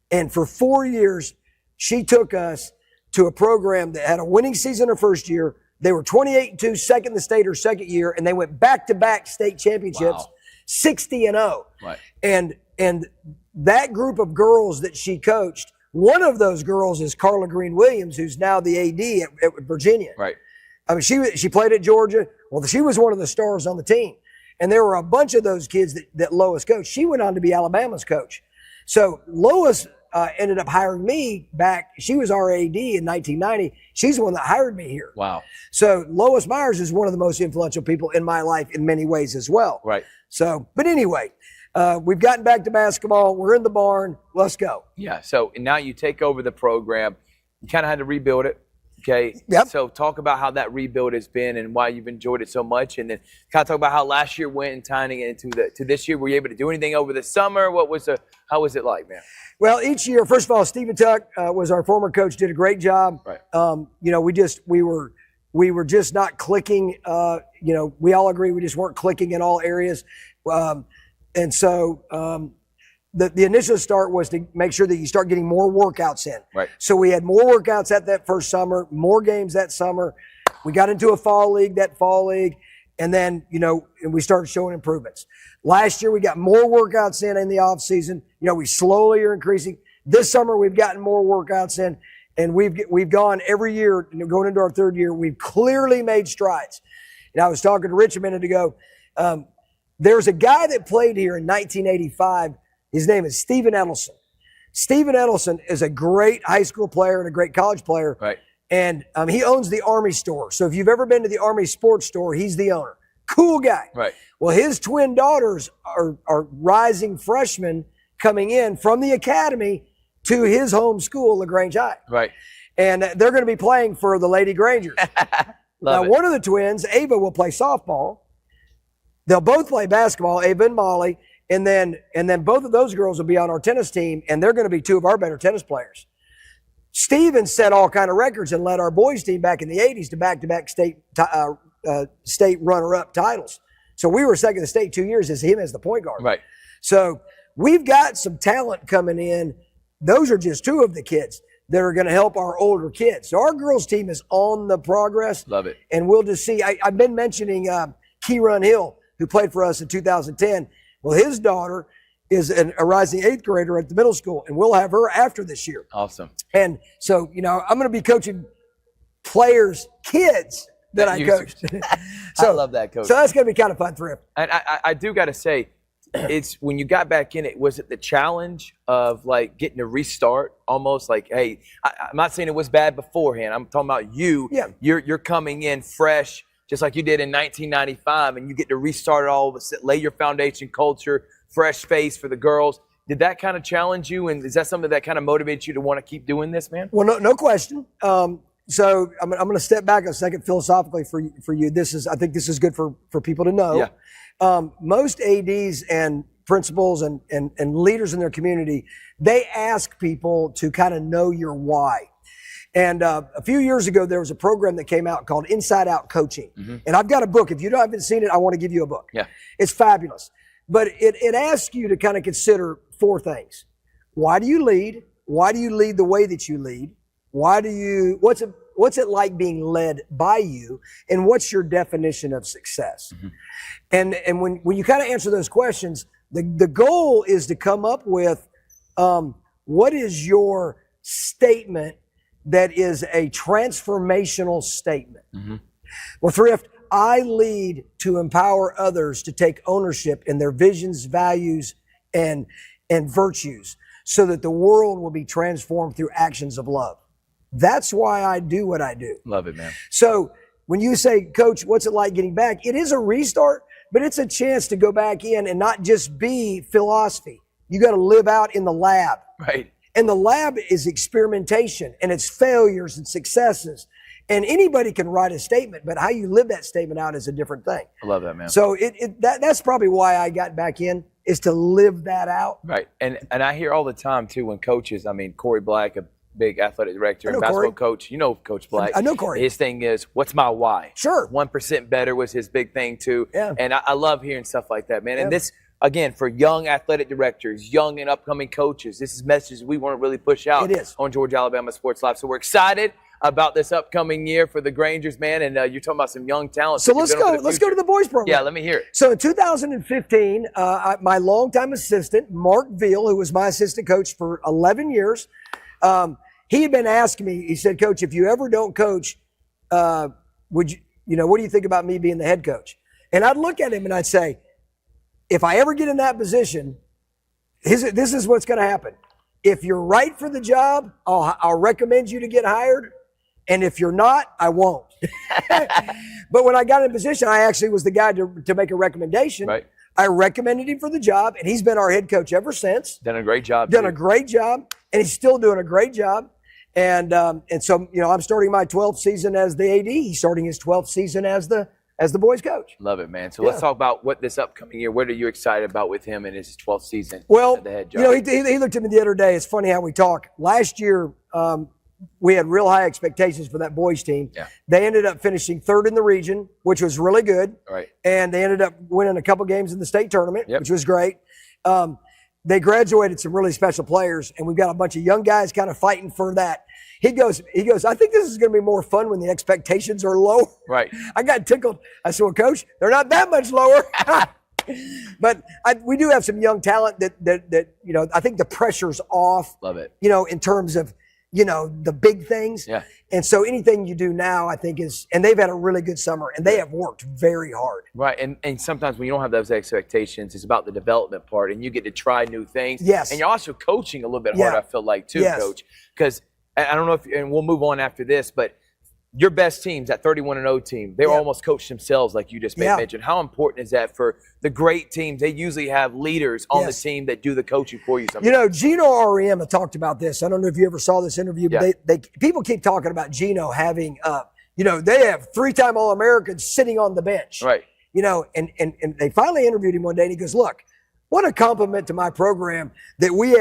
And for 4 years, she took us to a program that had a winning season her first year. They were 28-2, second in the state her second year, and they went back-to-back state championships, 60-0.
Right.
And that group of girls that she coached, one of those girls is Carla Green Williams, who's now the AD at Virginia.
Right.
I mean, she played at Georgia. Well, she was one of the stars on the team. And there were a bunch of those kids that Lois coached. She went on to be Alabama's coach. So Lois ended up hiring me back. She was our AD in 1990. She's the one that hired me here.
Wow.
So Lois Myers is one of the most influential people in my life in many ways as well.
Right.
So, but anyway, we've gotten back to basketball. We're in the barn. Let's go.
Yeah. So now you take over the program. You kind of had to rebuild it. Okay.
Yep.
So talk about how that rebuild has been and why you've enjoyed it so much, and then kind of talk about how last year went and tying it into to this year. Were you able to do anything over the summer? How was it like, man?
Well, each year, first of all, Stephen Tuck was our former coach, did a great job.
Right.
We were just not clicking. We all agree we just weren't clicking in all areas. And so the initial start was to make sure that you start getting more workouts in.
Right.
So we had more workouts at that first summer, more games that summer. We got into a fall league, and then, and we started showing improvements. Last year, we got more workouts in the off season. We slowly are increasing. This summer, we've gotten more workouts in, and we've gone every year, going into our third year, we've clearly made strides. And I was talking to Rich a minute ago. There's a guy that played here in 1985. His name is Stephen Edelson. Stephen Edelson is a great high school player and a great college player.
Right.
And he owns the Army store. So if you've ever been to the Army sports store, he's the owner. Cool guy.
Right.
Well, his twin daughters are rising freshmen coming in from the academy to his home school, Lagrange High.
Right.
And they're going to be playing for the Lady Grangers. Now, one of the twins, Ava, will play softball. They'll both play basketball, Ava and Molly. And then both of those girls will be on our tennis team, and they're going to be two of our better tennis players. Steven set all kind of records and led our boys team back in the 80s to back-to-back state runner-up titles. So we were second in the state 2 years as him as the point guard.
Right.
So we've got some talent coming in. Those are just two of the kids that are going to help our older kids. So our girls team is on the progress.
Love it.
And we'll just see. I've been mentioning Kieran Hill, who played for us in 2010. Well, his daughter is a rising 8th grader at the middle school, and we'll have her after this year.
Awesome.
And so, I'm going to be coaching players' kids that I coached.
I love that, Coach.
So that's going to be kind of fun, Thrift.
And I do got to say, it's when you got back in it, was it the challenge of like getting to restart almost like, hey, I'm not saying it was bad beforehand. I'm talking about you.
Yeah.
You're coming in fresh, just like you did in 1995, and you get to restart it all, lay your foundation, culture, fresh face for the girls. Did that kind of challenge you, and is that something that kind of motivates you to want to keep doing this, man?
Well, no question. So I'm going to step back a second philosophically for you. I think this is good for people to know.
Yeah.
Most ADs and principals and leaders in their community, they ask people to kind of know your why. And a few years ago, there was a program that came out called Inside Out Coaching. Mm-hmm. And I've got a book. If you haven't seen it, I want to give you a book.
Yeah.
It's fabulous. But it asks you to kind of consider 4 things. Why do you lead? Why do you lead the way that you lead? What's it like being led by you? And what's your definition of success? Mm-hmm. And when you kind of answer those questions, the goal is to come up with what is your statement that is a transformational statement. Mm-hmm. Well, Thrift, I lead to empower others to take ownership in their visions, values, and virtues so that the world will be transformed through actions of love. That's why I do what I do.
Love it, man.
So when you say, Coach, what's it like getting back? It is a restart, but it's a chance to go back in and not just be philosophy. You got to live out in the lab.
Right.
And the lab is experimentation, and it's failures and successes. And anybody can write a statement, but how you live that statement out is a different thing.
I love that, man.
So that's probably why I got back in, is to live that out.
Right. And I hear all the time, too, when coaches, Corey Black, a big athletic director and basketball coach, Coach Black.
I know Corey.
His thing is, what's my why?
Sure.
1% better was his big thing, too.
Yeah.
And I love hearing stuff like that, man.
Yeah.
And this, again, for young athletic directors, young and upcoming coaches, this is messages we want to really push out on Georgia Alabama Sports Live. So we're excited about this upcoming year for the Grangers, man. And you're talking about some young talent.
So let's go to the boys program.
Yeah, let me hear it.
So in 2015, my longtime assistant, Mark Veal, who was my assistant coach for 11 years, he had been asking me, he said, Coach, if you ever don't coach, what do you think about me being the head coach? And I'd look at him and I'd say, if I ever get in that position, this is what's going to happen. If you're right for the job, I'll recommend you to get hired. And if you're not, I won't. But when I got in position, I actually was the guy to make a recommendation.
Right.
I recommended him for the job, and he's been our head coach ever since.
Done a great job.
Done a great job, and he's still doing a great job. And so, I'm starting my 12th season as the AD. He's starting his 12th season as the boys coach.
Love it, man. So let's talk about what this upcoming year, what are you excited about with him in his 12th season at the head job?
He looked at me the other day. It's funny how we talk. Last year, we had real high expectations for that boys team.
Yeah.
They ended up finishing 3rd in the region, which was really good.
Right.
And they ended up winning a couple games in the state tournament, which was great. they graduated some really special players, and we've got a bunch of young guys kind of fighting for that. He goes, I think this is going to be more fun when the expectations are low.
Right.
I got tickled. I said, well, Coach, they're not that much lower. But we do have some young talent that I think the pressure's off.
Love it.
In terms of, the big things.
Yeah.
And so anything you do now, I think and they've had a really good summer, and they have worked very hard.
Right. And sometimes when you don't have those expectations, it's about the development part, and you get to try new things.
Yes.
And you're also coaching a little bit hard, I feel like, too,
Yes.
Coach. Because I don't know and we'll move on after this, but your best teams, that 31-0 team, they were almost coached themselves, like you just mentioned. How important is that for the great teams? They usually have leaders on the team that do the coaching for you sometimes.
Gino Auriemma talked about this. I don't know if you ever saw this interview, but people keep talking about Gino having, they have 3-time All-Americans sitting on the bench.
Right.
And they finally interviewed him one day, and he goes, look, what a compliment to my program that we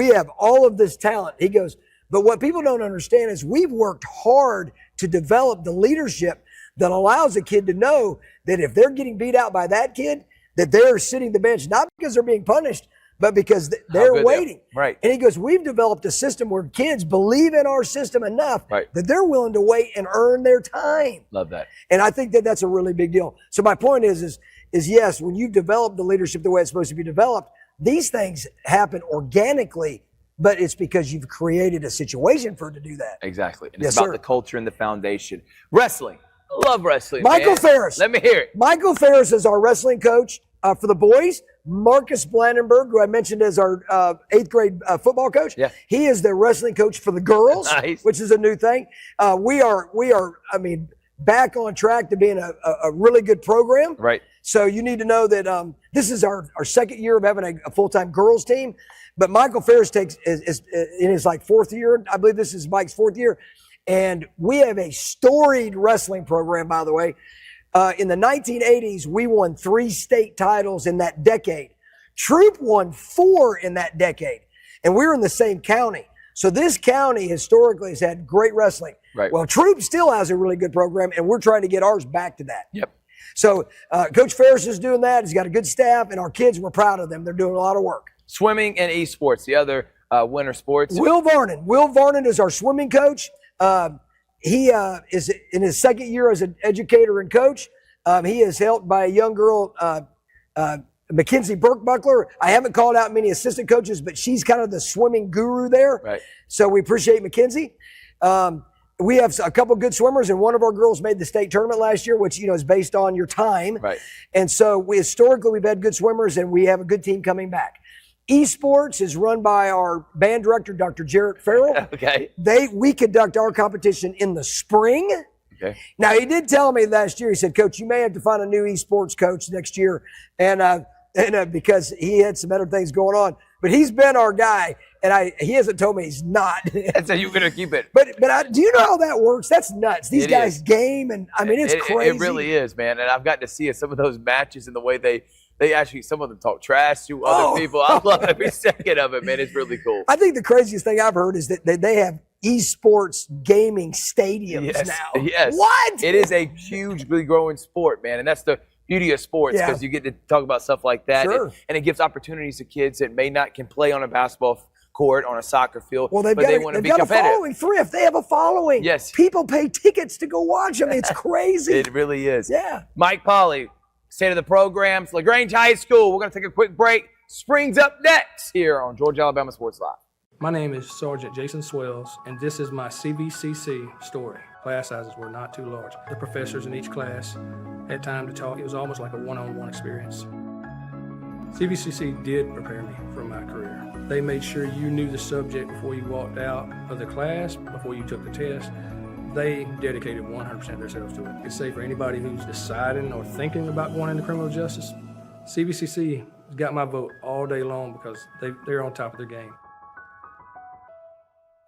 have all of this talent. He goes, but what people don't understand is we've worked hard to develop the leadership that allows a kid to know that if they're getting beat out by that kid, that they're sitting the bench, not because they're being punished, but because they're waiting.
Right.
And he goes, we've developed a system where kids believe in our system enough that they're willing to wait and earn their time.
Love that.
And I think that that's a really big deal. So my point is yes, when you've developed the leadership the way it's supposed to be developed, these things happen organically, but it's because you've created a situation for it to do that.
Exactly. And it's about the culture and the foundation. Wrestling. Love wrestling.
Michael Ferris.
Let me hear it.
Michael Ferris is our wrestling coach for the boys. Marcus Blandenberg, who I mentioned as our 8th grade football coach.
Yeah.
He is the wrestling coach for the girls,
Nice.
which is a new thing. We are, back on track to being a really good program.
Right.
So you need to know that this is our second year of having a full-time girls team. But Michael Ferris is in his 4th year. I believe this is Mike's 4th year. And we have a storied wrestling program, by the way. In the 1980s, we won 3 state titles in that decade. Troop won 4 in that decade. And we're in the same county. So this county historically has had great wrestling.
Right.
Well, Troop still has a really good program, and we're trying to get ours back to that.
Yep.
So Coach Ferris is doing that. He's got a good staff, and our kids, we're proud of them. They're doing a lot of work.
Swimming and esports, the other winter sports.
Will Varnon is our swimming coach. He is in his 2nd year as an educator and coach. He is helped by a young girl, Mackenzie Burke-Buckler. I haven't called out many assistant coaches, but she's kind of the swimming guru there.
Right.
So we appreciate Mackenzie. We have a couple good swimmers, and one of our girls made the state tournament last year, which, is based on your time.
Right.
And so historically, we've had good swimmers, and we have a good team coming back. Esports is run by our band director, Dr. Jarrett Farrell.
Okay.
We conduct our competition in the spring.
Okay.
Now, he did tell me last year, he said, Coach, you may have to find a new esports coach next year. And because he had some other things going on. But he's been our guy, and he hasn't told me he's not.
So you're going to keep it.
But do you know how that works? That's nuts. These guys game, and it's crazy.
It really is, man. And I've got to see some of those matches and the way they actually, some of them talk trash to other people. I love every second of it, man. It's really cool.
I think the craziest thing I've heard is that they have esports gaming stadiums now.
Yes.
What?
It is a hugely growing sport, man. And that's the beauty of sports, because you get to talk about stuff like that.
Sure.
And it gives opportunities to kids that can play on a basketball court, on a soccer field,
well,
but they want to be
got
competitive.
A following. Thrift, they have a following.
Yes.
People pay tickets to go watch them. It's crazy.
It really is.
Yeah.
Mike Pauley, state of the programs, Lagrange High School. We're going to take a quick break. Spring's up next here on Georgia Alabama Sports Live.
My name is Sergeant Jason Swells, and this is my CVCC story. Class sizes were not too large. The professors in each class had time to talk. It was almost like a one-on-one experience. CVCC did prepare me for my career. They made sure you knew the subject before you walked out of the class, before you took the test. They dedicated 100% of themselves to it. I could say for anybody who's deciding or thinking about going into criminal justice, CVCC has got my vote all day long because they're on top of their game.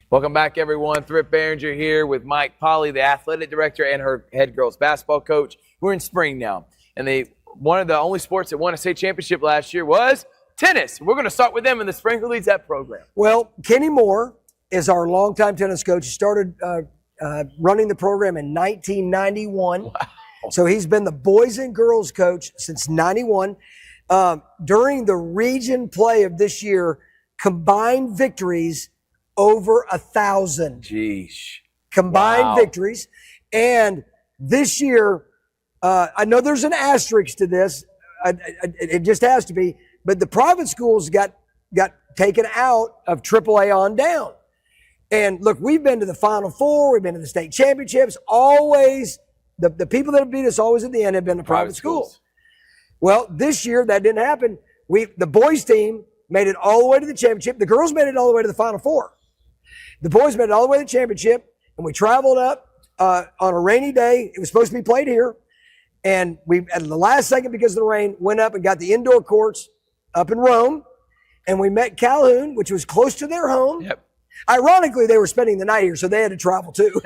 Welcome back, everyone. Thrift Barringer here with Mike Pauley, the athletic director and her head girls basketball coach. We're in spring now, and one of the only sports that won a state championship last year was tennis. We're going to start with them in the spring. Who leads that program?
Well, Kenny Moore is our longtime tennis coach. He started running the program in 1991. Wow. So he's been the boys and girls coach since 91. During the region play of this year, combined victories over 1,000.
Jeez.
Combined victories. And this year, I know there's an asterisk to this. It just has to be. But the private schools got taken out of AAA on down. And look, we've been to the Final Four. We've been to the state championships. Always, the people that have beat us always at the end have been the private schools. Well, this year that didn't happen. The boys team made it all the way to the championship. The girls made it all the way to the Final Four. The boys made it all the way to the championship, and we traveled up on a rainy day. It was supposed to be played here, and we, at the last second because of the rain, went up and got the indoor courts up in Rome, and we met Calhoun, which was close to their home.
Yep.
Ironically, they were spending the night here, so they had to travel too,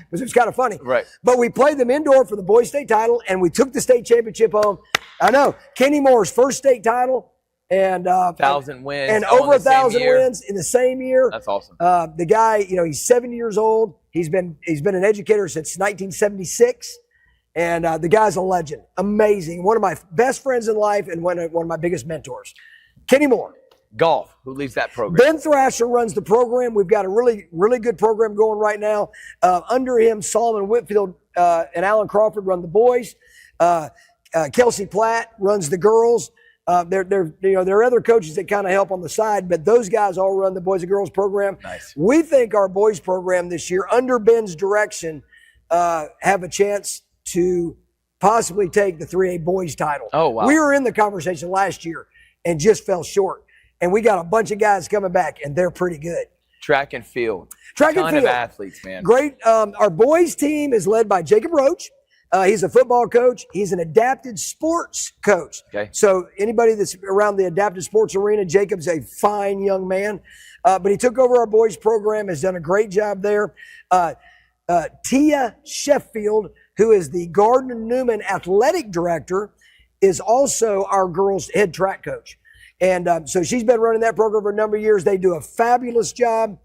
which was kind of funny.
Right.
But we played them indoor for the boys' state title, and we took the state championship home. I know, Kenny Moore's first state title, and
1,000 wins,
and
all
over
in the same
1,000
year.
wins in the same year.
That's awesome.
The guy, he's 70 years old. He's been an educator since 1976, and the guy's a legend. Amazing. One of my best friends in life, and one of my biggest mentors. Kenny Moore.
Golf. Who leads that program?
Ben Thrasher runs the program. We've got a really, really good program going right now. Under him, Solomon Whitfield and Alan Crawford run the boys. Kelsey Platt runs the girls. There are other coaches that kind of help on the side, but those guys all run the boys and girls program.
Nice.
We think our boys program this year, under Ben's direction, have a chance to possibly take the 3A boys title.
Oh, wow.
We were in the conversation last year and just fell short. And we got a bunch of guys coming back, and they're pretty good.
Track and field.
Track and
Ton
field.
of athletes, man.
Great. Our boys team is led by Jacob Roach. He's a football coach. He's an adapted sports coach.
Okay.
So anybody that's around the adapted sports arena, Jacob's a fine young man. But he took over our boys program, has done a great job there. Tia Sheffield, who is the Gardner Newman athletic director, is also our girls' head track coach. And so she's been running that program for a number of years. They do a fabulous job.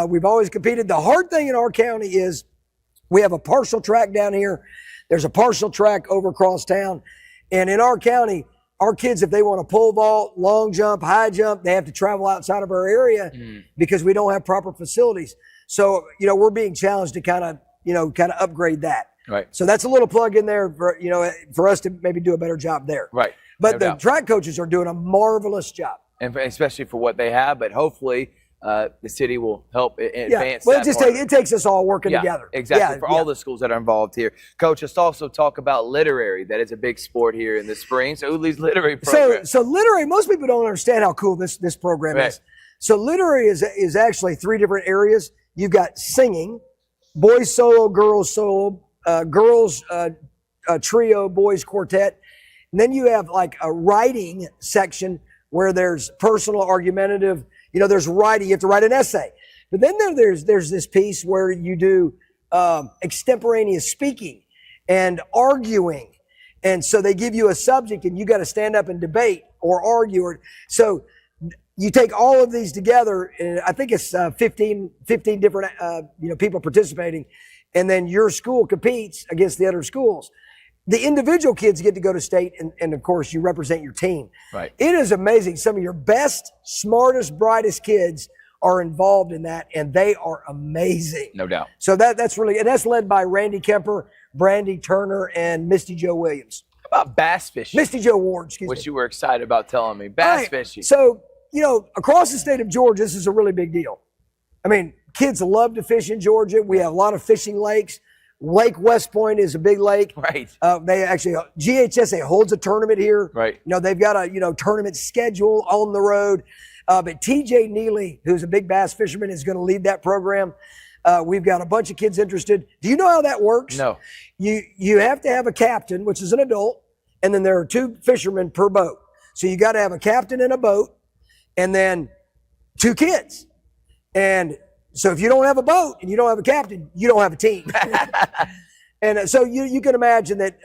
We've always competed. The hard thing in our county is we have a partial track down here. There's a partial track over across town. And in our county, our kids, if they want to pole vault, long jump, high jump, they have to travel outside of our area because we don't have proper facilities. So, we're being challenged to kind of upgrade that.
Right.
So that's a little plug in there for us to maybe do a better job there.
Right.
But
No
the
doubt.
track coaches are doing a marvelous job.
And especially for what they have, but hopefully the city will help advance
Well,
that
it takes us all working together.
Exactly. For all the schools that are involved here. Coach, let's also talk about literary. That is a big sport here in the spring. So who leads literary program?
So literary, most people don't understand how cool this program
Right.
is. So literary is actually 3 different areas. You've got singing, boys solo, girls solo, girls trio, boys quartet. And then you have like a writing section where there's personal, argumentative, there's writing, you have to write an essay. But then there's this piece where you do extemporaneous speaking and arguing. And so they give you a subject and you got to stand up and debate or argue. So you take all of these together, and I think it's 15 different people participating, and then your school competes against the other schools. The individual kids get to go to state, and of course, you represent your team.
Right.
It is amazing. Some of your best, smartest, brightest kids are involved in that, and they are amazing.
No doubt.
So that's really, and that's led by Randy Kemper, Brandy Turner, and Misty Jo Williams.
How about bass fishing?
Misty Jo Ward, excuse me.
Which you were excited about telling me. Bass
All right.
fishing.
So, across the state of Georgia, this is a really big deal. I mean, kids love to fish in Georgia. We have a lot of fishing lakes. Lake West Point is a big lake.
Right.
They actually, GHSA holds a tournament here.
Right.
They've got a, tournament schedule on the road. But TJ Neely, who's a big bass fisherman, is going to lead that program. We've got a bunch of kids interested. Do you know how that works?
No.
You have to have a captain, which is an adult, and then there are 2 fishermen per boat. So you got to have a captain in a boat and then 2 kids. And so if you don't have a boat and you don't have a captain, you don't have a team. And so you can imagine that,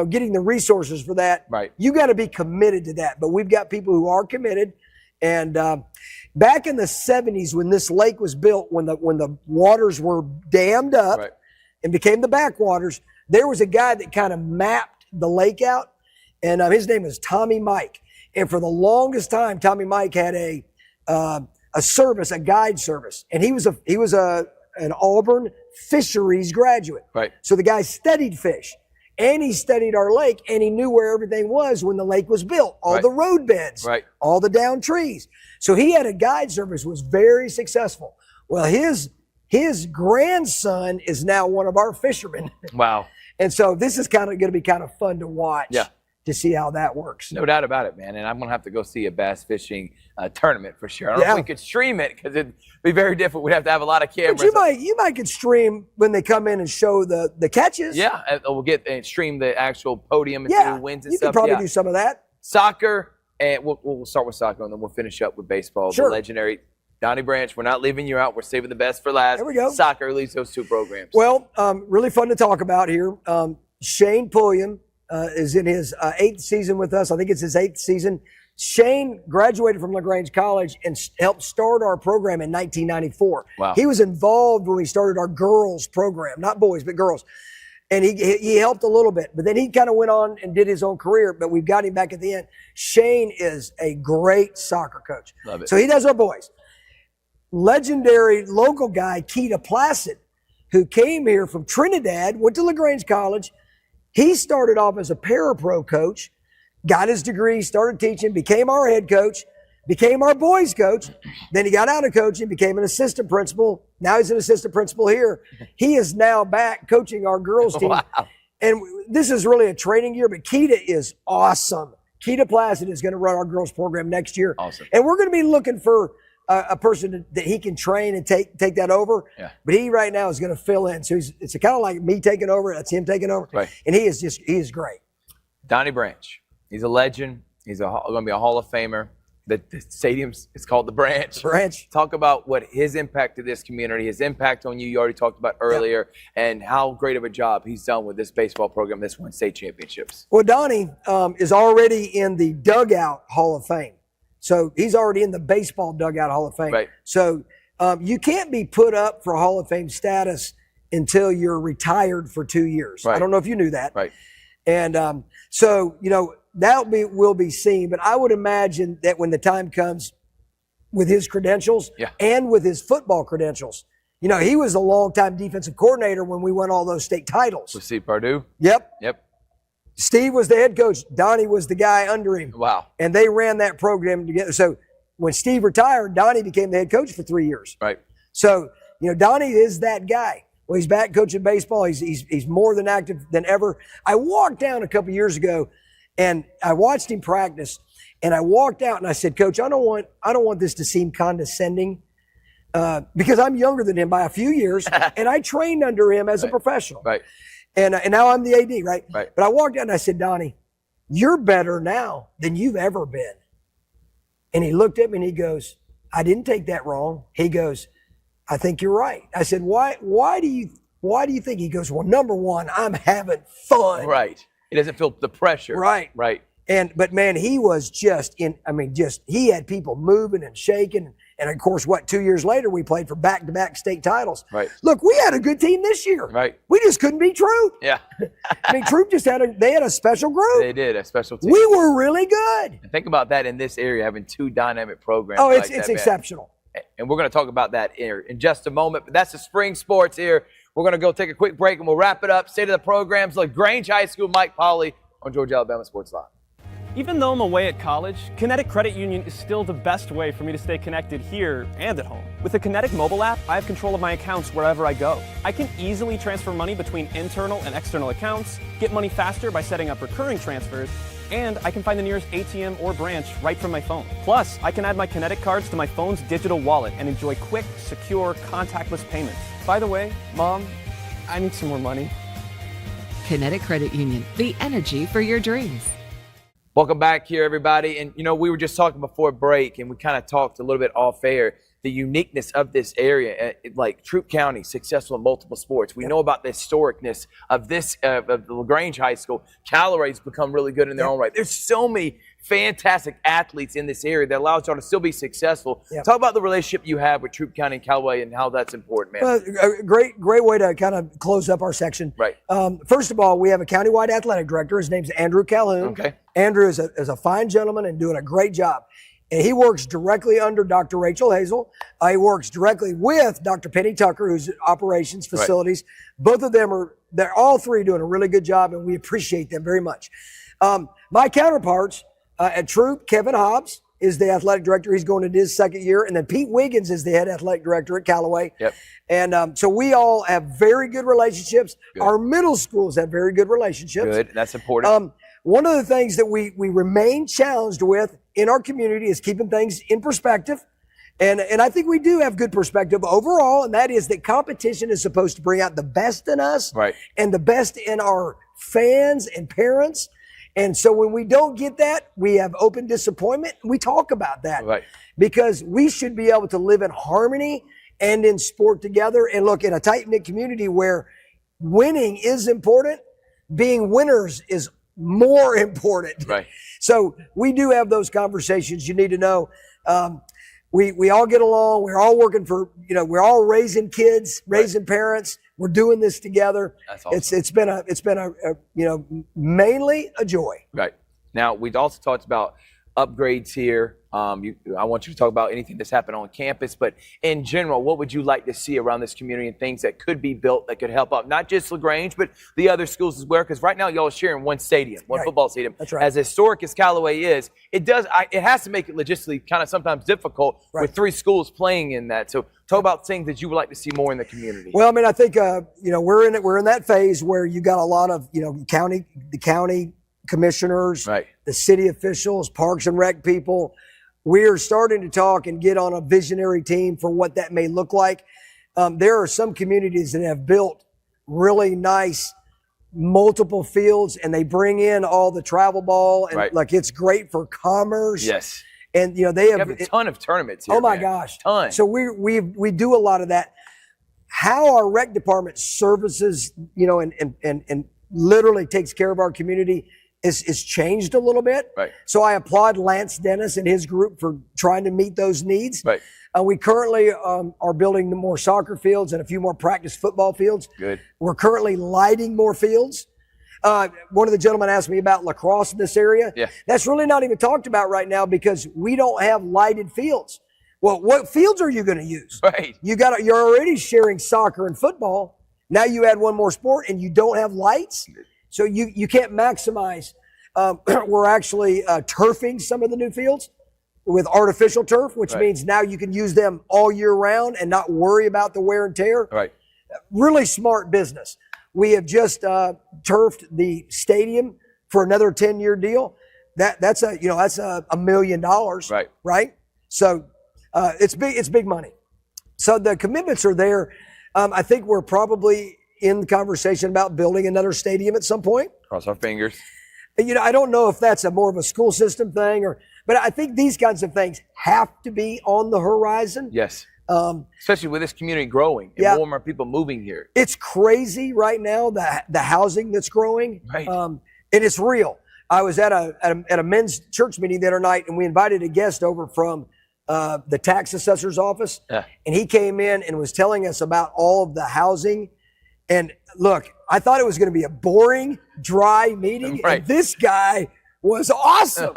getting the resources for that,
Right.
you got to be committed to that. But we've got people who are committed. And back in the 70s, when this lake was built, when the waters were dammed up
Right.
and became the backwaters, there was a guy that kind of mapped the lake out. and his name was Tommy Mike. And for the longest time, Tommy Mike had a service, a guide service, and he was an Auburn fisheries graduate.
Right.
So the guy studied fish, and he studied our lake, and he knew where everything was when the lake was built, all the road beds, all the down trees. So he had a guide service, was very successful. Well, his grandson is now one of our fishermen.
Wow.
And so this is kind of going to be kind of fun to watch to see how that works.
No doubt about it, man. And I'm going to have to go see a bass fishing tournament for sure. I don't know if we could stream it because it'd be very different. We'd have to have a lot of cameras.
But you might could stream when they come in and show the catches.
Yeah, and we'll get and stream the actual podium and see who wins and
you
stuff.
could probably do some of that.
Soccer, and we'll start with soccer, and then we'll finish up with baseball.
Sure.
The legendary Donnie Branch. We're not leaving you out. We're saving the best for last.
There we go.
Soccer leads those two programs.
Well, really fun to talk about here. Shane Pulliam is in his 8th season with us. I think it's his 8th season. Shane graduated from Lagrange College and helped start our program in 1994.
Wow.
He was involved when we started our girls program, not boys, but girls. And he helped a little bit, but then he kind of went on and did his own career, but we've got him back at the end. Shane is a great soccer coach.
Love it.
So he does our boys. Legendary local guy, Keita Placid, who came here from Trinidad, went to Lagrange College. He started off as a parapro coach, got his degree, started teaching, became our head coach, became our boys coach. Then he got out of coaching, became an assistant principal. Now he's an assistant principal here. He is now back coaching our girls team.
Wow.
And this is really a training year, but Keita is awesome. Keita Placid is going to run our girls program next year.
Awesome.
And we're going to be looking for a person that he can train and take that over.
Yeah.
But he right now is going to fill in. So it's kind of like me taking over. That's him taking over.
Right.
And he is great.
Donnie Branch. He's a legend. He's going to be a Hall of Famer. The stadium is called the Branch.
Branch.
Talk about what his impact to this community, his impact on you. You already talked about earlier, and how great of a job he's done with this baseball program that's won state championships.
Well, Donnie is already in the Dugout Hall of Fame. So he's already in the Baseball Dugout Hall of Fame.
Right.
So you can't be put up for Hall of Fame status until you're retired for 2 years.
Right.
I don't know if you knew that.
Right.
And so, that will be seen. But I would imagine that when the time comes with his credentials and with his football credentials, he was a longtime defensive coordinator when we won all those state titles.
With Steve Pardue?
Yep.
Steve
was the head coach. Donnie was the guy under him.
Wow.
And they ran that program together. So when Steve retired, Donnie became the head coach for 3 years.
Right.
So, Donnie is that guy. Well, he's back coaching baseball. He's more than active than ever. I walked down a couple years ago and I watched him practice, and I walked out and I said, Coach, I don't want this to seem condescending because I'm younger than him by a few years, and I trained under him as a professional.
Right.
And now I'm the AD, right?
Right.
But I walked out and I said, Donnie, you're better now than you've ever been. And he looked at me and he goes, I didn't take that wrong. He goes, I think you're right. I said, why do you think? He goes, well, number one, I'm having fun.
Right. He doesn't feel the pressure.
Right.
Right.
But man, he was he had people moving and shaking. And of course, 2 years later, we played for back-to-back state titles.
Right.
Look, we had a good team this year.
Right.
We just couldn't beat Troop.
Yeah.
Troop just had a special group.
They did, a special team.
We were really good.
And think about that in this area, having two dynamic programs.
Oh,
like
it's
that, man.
exceptional.
And we're going to talk about that here in just a moment. But that's the spring sports here. We're going to go take a quick break, and we'll wrap it up. State of the programs, Lagrange High School, Mike Pauley on Georgia Alabama Sports Live.
Even though I'm away at college, Kinetic Credit Union is still the best way for me to stay connected here and at home. With the Kinetic mobile app, I have control of my accounts wherever I go. I can easily transfer money between internal and external accounts, get money faster by setting up recurring transfers, and I can find the nearest ATM or branch right from my phone. Plus, I can add my Kinetic cards to my phone's digital wallet and enjoy quick, secure, contactless payments. By the way, Mom, I need some more money.
Kinetic Credit Union, the energy for your dreams.
Welcome back here, everybody. And, we were just talking before break, and we kind of talked a little bit off air, the uniqueness of this area. Like Troup County, successful in multiple sports. We know about the historicness of this, of the Lagrange High School. Callaway's become really good in their own right. There's so many fantastic athletes in this area that allows y'all to still be successful.
Yep.
Talk about the relationship you have with Troup County and Callaway and how that's important, man.
Well, a great way to kind of close up our section.
Right.
First of all, we have a countywide athletic director. His name's Andrew Calhoun.
Okay.
Andrew is a fine gentleman and doing a great job. And he works directly under Dr. Rachel Hazel. He works directly with Dr. Penny Tucker, who's operations, facilities. Right. Both of them they're all three doing a really good job, and we appreciate them very much. My counterparts at Troup, Kevin Hobbs is the athletic director. He's going into his second year. And then Pete Wiggins is the head athletic director at Callaway.
Yep.
And so we all have very good relationships. Good. Our middle schools have very good relationships.
Good. That's important.
One of the things that we remain challenged with in our community is keeping things in perspective. And I think we do have good perspective overall, and that is that competition is supposed to bring out the best in us,
right,
and the best in our fans and parents. And so when we don't get that, we have open disappointment. We talk about that,
right,
because we should be able to live in harmony and in sport together. And look, in a tight-knit community where winning is important, being winners is more important.
Right.
So we do have those conversations. You need to know, we all get along. We're all working for, we're all raising kids, raising parents. We're doing this together.
That's awesome.
It's been a mainly a joy.
Right. Now, we've also talked about upgrades here. I want you to talk about anything that's happened on campus, but in general, what would you like to see around this community and things that could be built that could help out not just Lagrange, but the other schools as well? Because right now, y'all are sharing one stadium, one football stadium.
That's right.
As historic as Callaway is, it has to make it logistically kind of sometimes difficult with three schools playing in that. So talk about things that you would like to see more in the community.
Well, I mean, I think we're in that phase where you got a lot of the county commissioners,
right,
the city officials, parks and rec people. We're starting to talk and get on a visionary team for what that may look like. There are some communities that have built really nice multiple fields, and they bring in all the travel ball, and like it's great for commerce.
Yes.
And they have
a ton of tournaments here.
Oh my gosh,
ton.
So we do a lot of that. How our rec department services, and literally takes care of our community is changed a little bit.
Right.
So I applaud Lance Dennis and his group for trying to meet those needs.
Right.
We currently are building more soccer fields and a few more practice football fields.
Good.
We're currently lighting more fields. One of the gentlemen asked me about lacrosse in this area.
Yeah.
That's really not even talked about right now because we don't have lighted fields. Well, what fields are you going to use?
Right.
You're already sharing soccer and football. Now you add one more sport and you don't have lights. So you can't maximize. We're actually turfing some of the new fields with artificial turf, which means now you can use them all year round and not worry about the wear and tear.
Right.
Really smart business. We have just turfed the stadium for another 10-year deal. That's $1 million.
Right.
Right. So it's big money. So the commitments are there. I think we're probably in the conversation about building another stadium at some point.
Cross our fingers.
I don't know if that's more of a school system thing but I think these kinds of things have to be on the horizon.
Yes. Especially with this community growing and more and more people moving here.
It's crazy right now, the housing that's growing.
Right.
And it's real. I was at a men's church meeting the other night, and we invited a guest over from the tax assessor's office.
Yeah.
And he came in and was telling us about all of the housing. And look, I thought it was going to be a boring, dry meeting.
Right.
And this guy was awesome.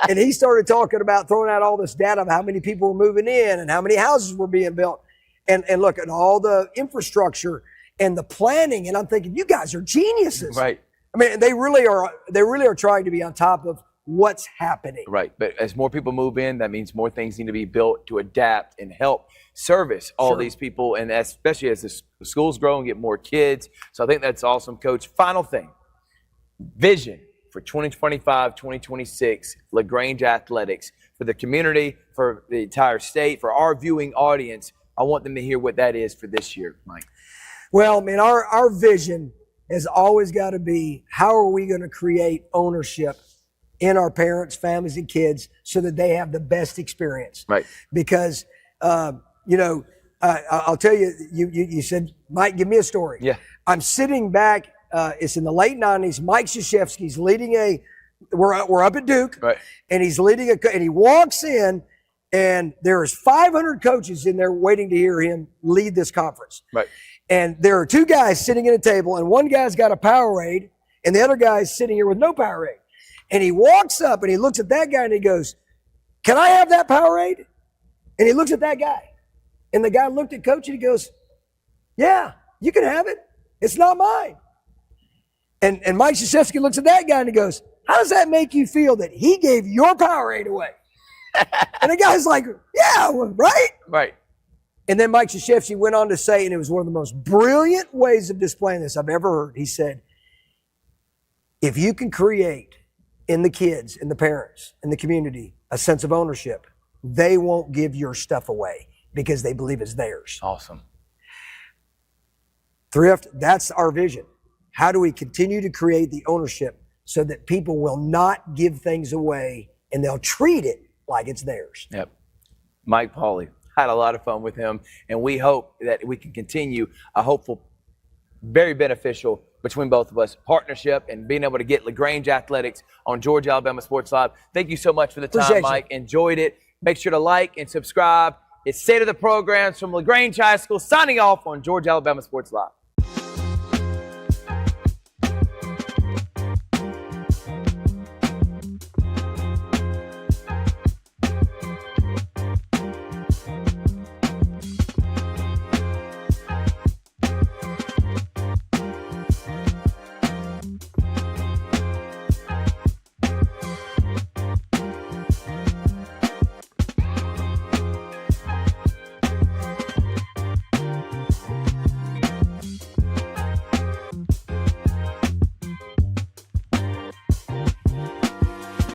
And he started talking about throwing out all this data of how many people were moving in and how many houses were being built. And look at all the infrastructure and the planning. And I'm thinking, you guys are geniuses.
Right.
I mean, they really are trying to be on top of what's happening.
Right. But as more people move in, that means more things need to be built to adapt and help service all these people, and especially as the schools grow and get more kids. So I think that's awesome, Coach. Final thing, vision for 2025, 2026, Lagrange Athletics, for the community, for the entire state, for our viewing audience. I want them to hear what that is for this year, Mike.
Well, man, our vision has always got to be, how are we going to create ownership in our parents, families, and kids so that they have the best experience?
Right.
Because, I'll tell you, you said, Mike, give me a story.
Yeah.
I'm sitting back, it's in the late 90s, Mike Krzyzewski's leading we're up at Duke,
Right.
and he's leading and he walks in, and there's 500 coaches in there waiting to hear him lead this conference.
Right.
And there are two guys sitting at a table, and one guy's got a Powerade, and the other guy's sitting here with no Powerade. And he walks up and he looks at that guy and he goes, "Can I have that Powerade?" And he looks at that guy. And the guy looked at Coach and he goes, "Yeah, you can have it. It's not mine." And Mike Krzyzewski looks at that guy and he goes, "How does that make you feel that he gave your Powerade away?" And the guy's like, "Yeah, well, right?"
Right.
And then Mike Krzyzewski went on to say, and it was one of the most brilliant ways of displaying this I've ever heard. He said, if you can create in the kids, in the parents, in the community, a sense of ownership, they won't give your stuff away because they believe it's theirs.
Awesome.
Thrift, that's our vision. How do we continue to create the ownership so that people will not give things away and they'll treat it like it's theirs?
Yep. Mike Pauley. Had a lot of fun with him, and we hope that we can continue a hopeful, very beneficial between both of us partnership and being able to get Lagrange Athletics on Georgia Alabama Sports Live. Thank you so much for the time,
Appreciate you.
Mike. Enjoyed it. Make sure to like and subscribe. It's State of the Programs from Lagrange High School signing off on Georgia Alabama Sports Live.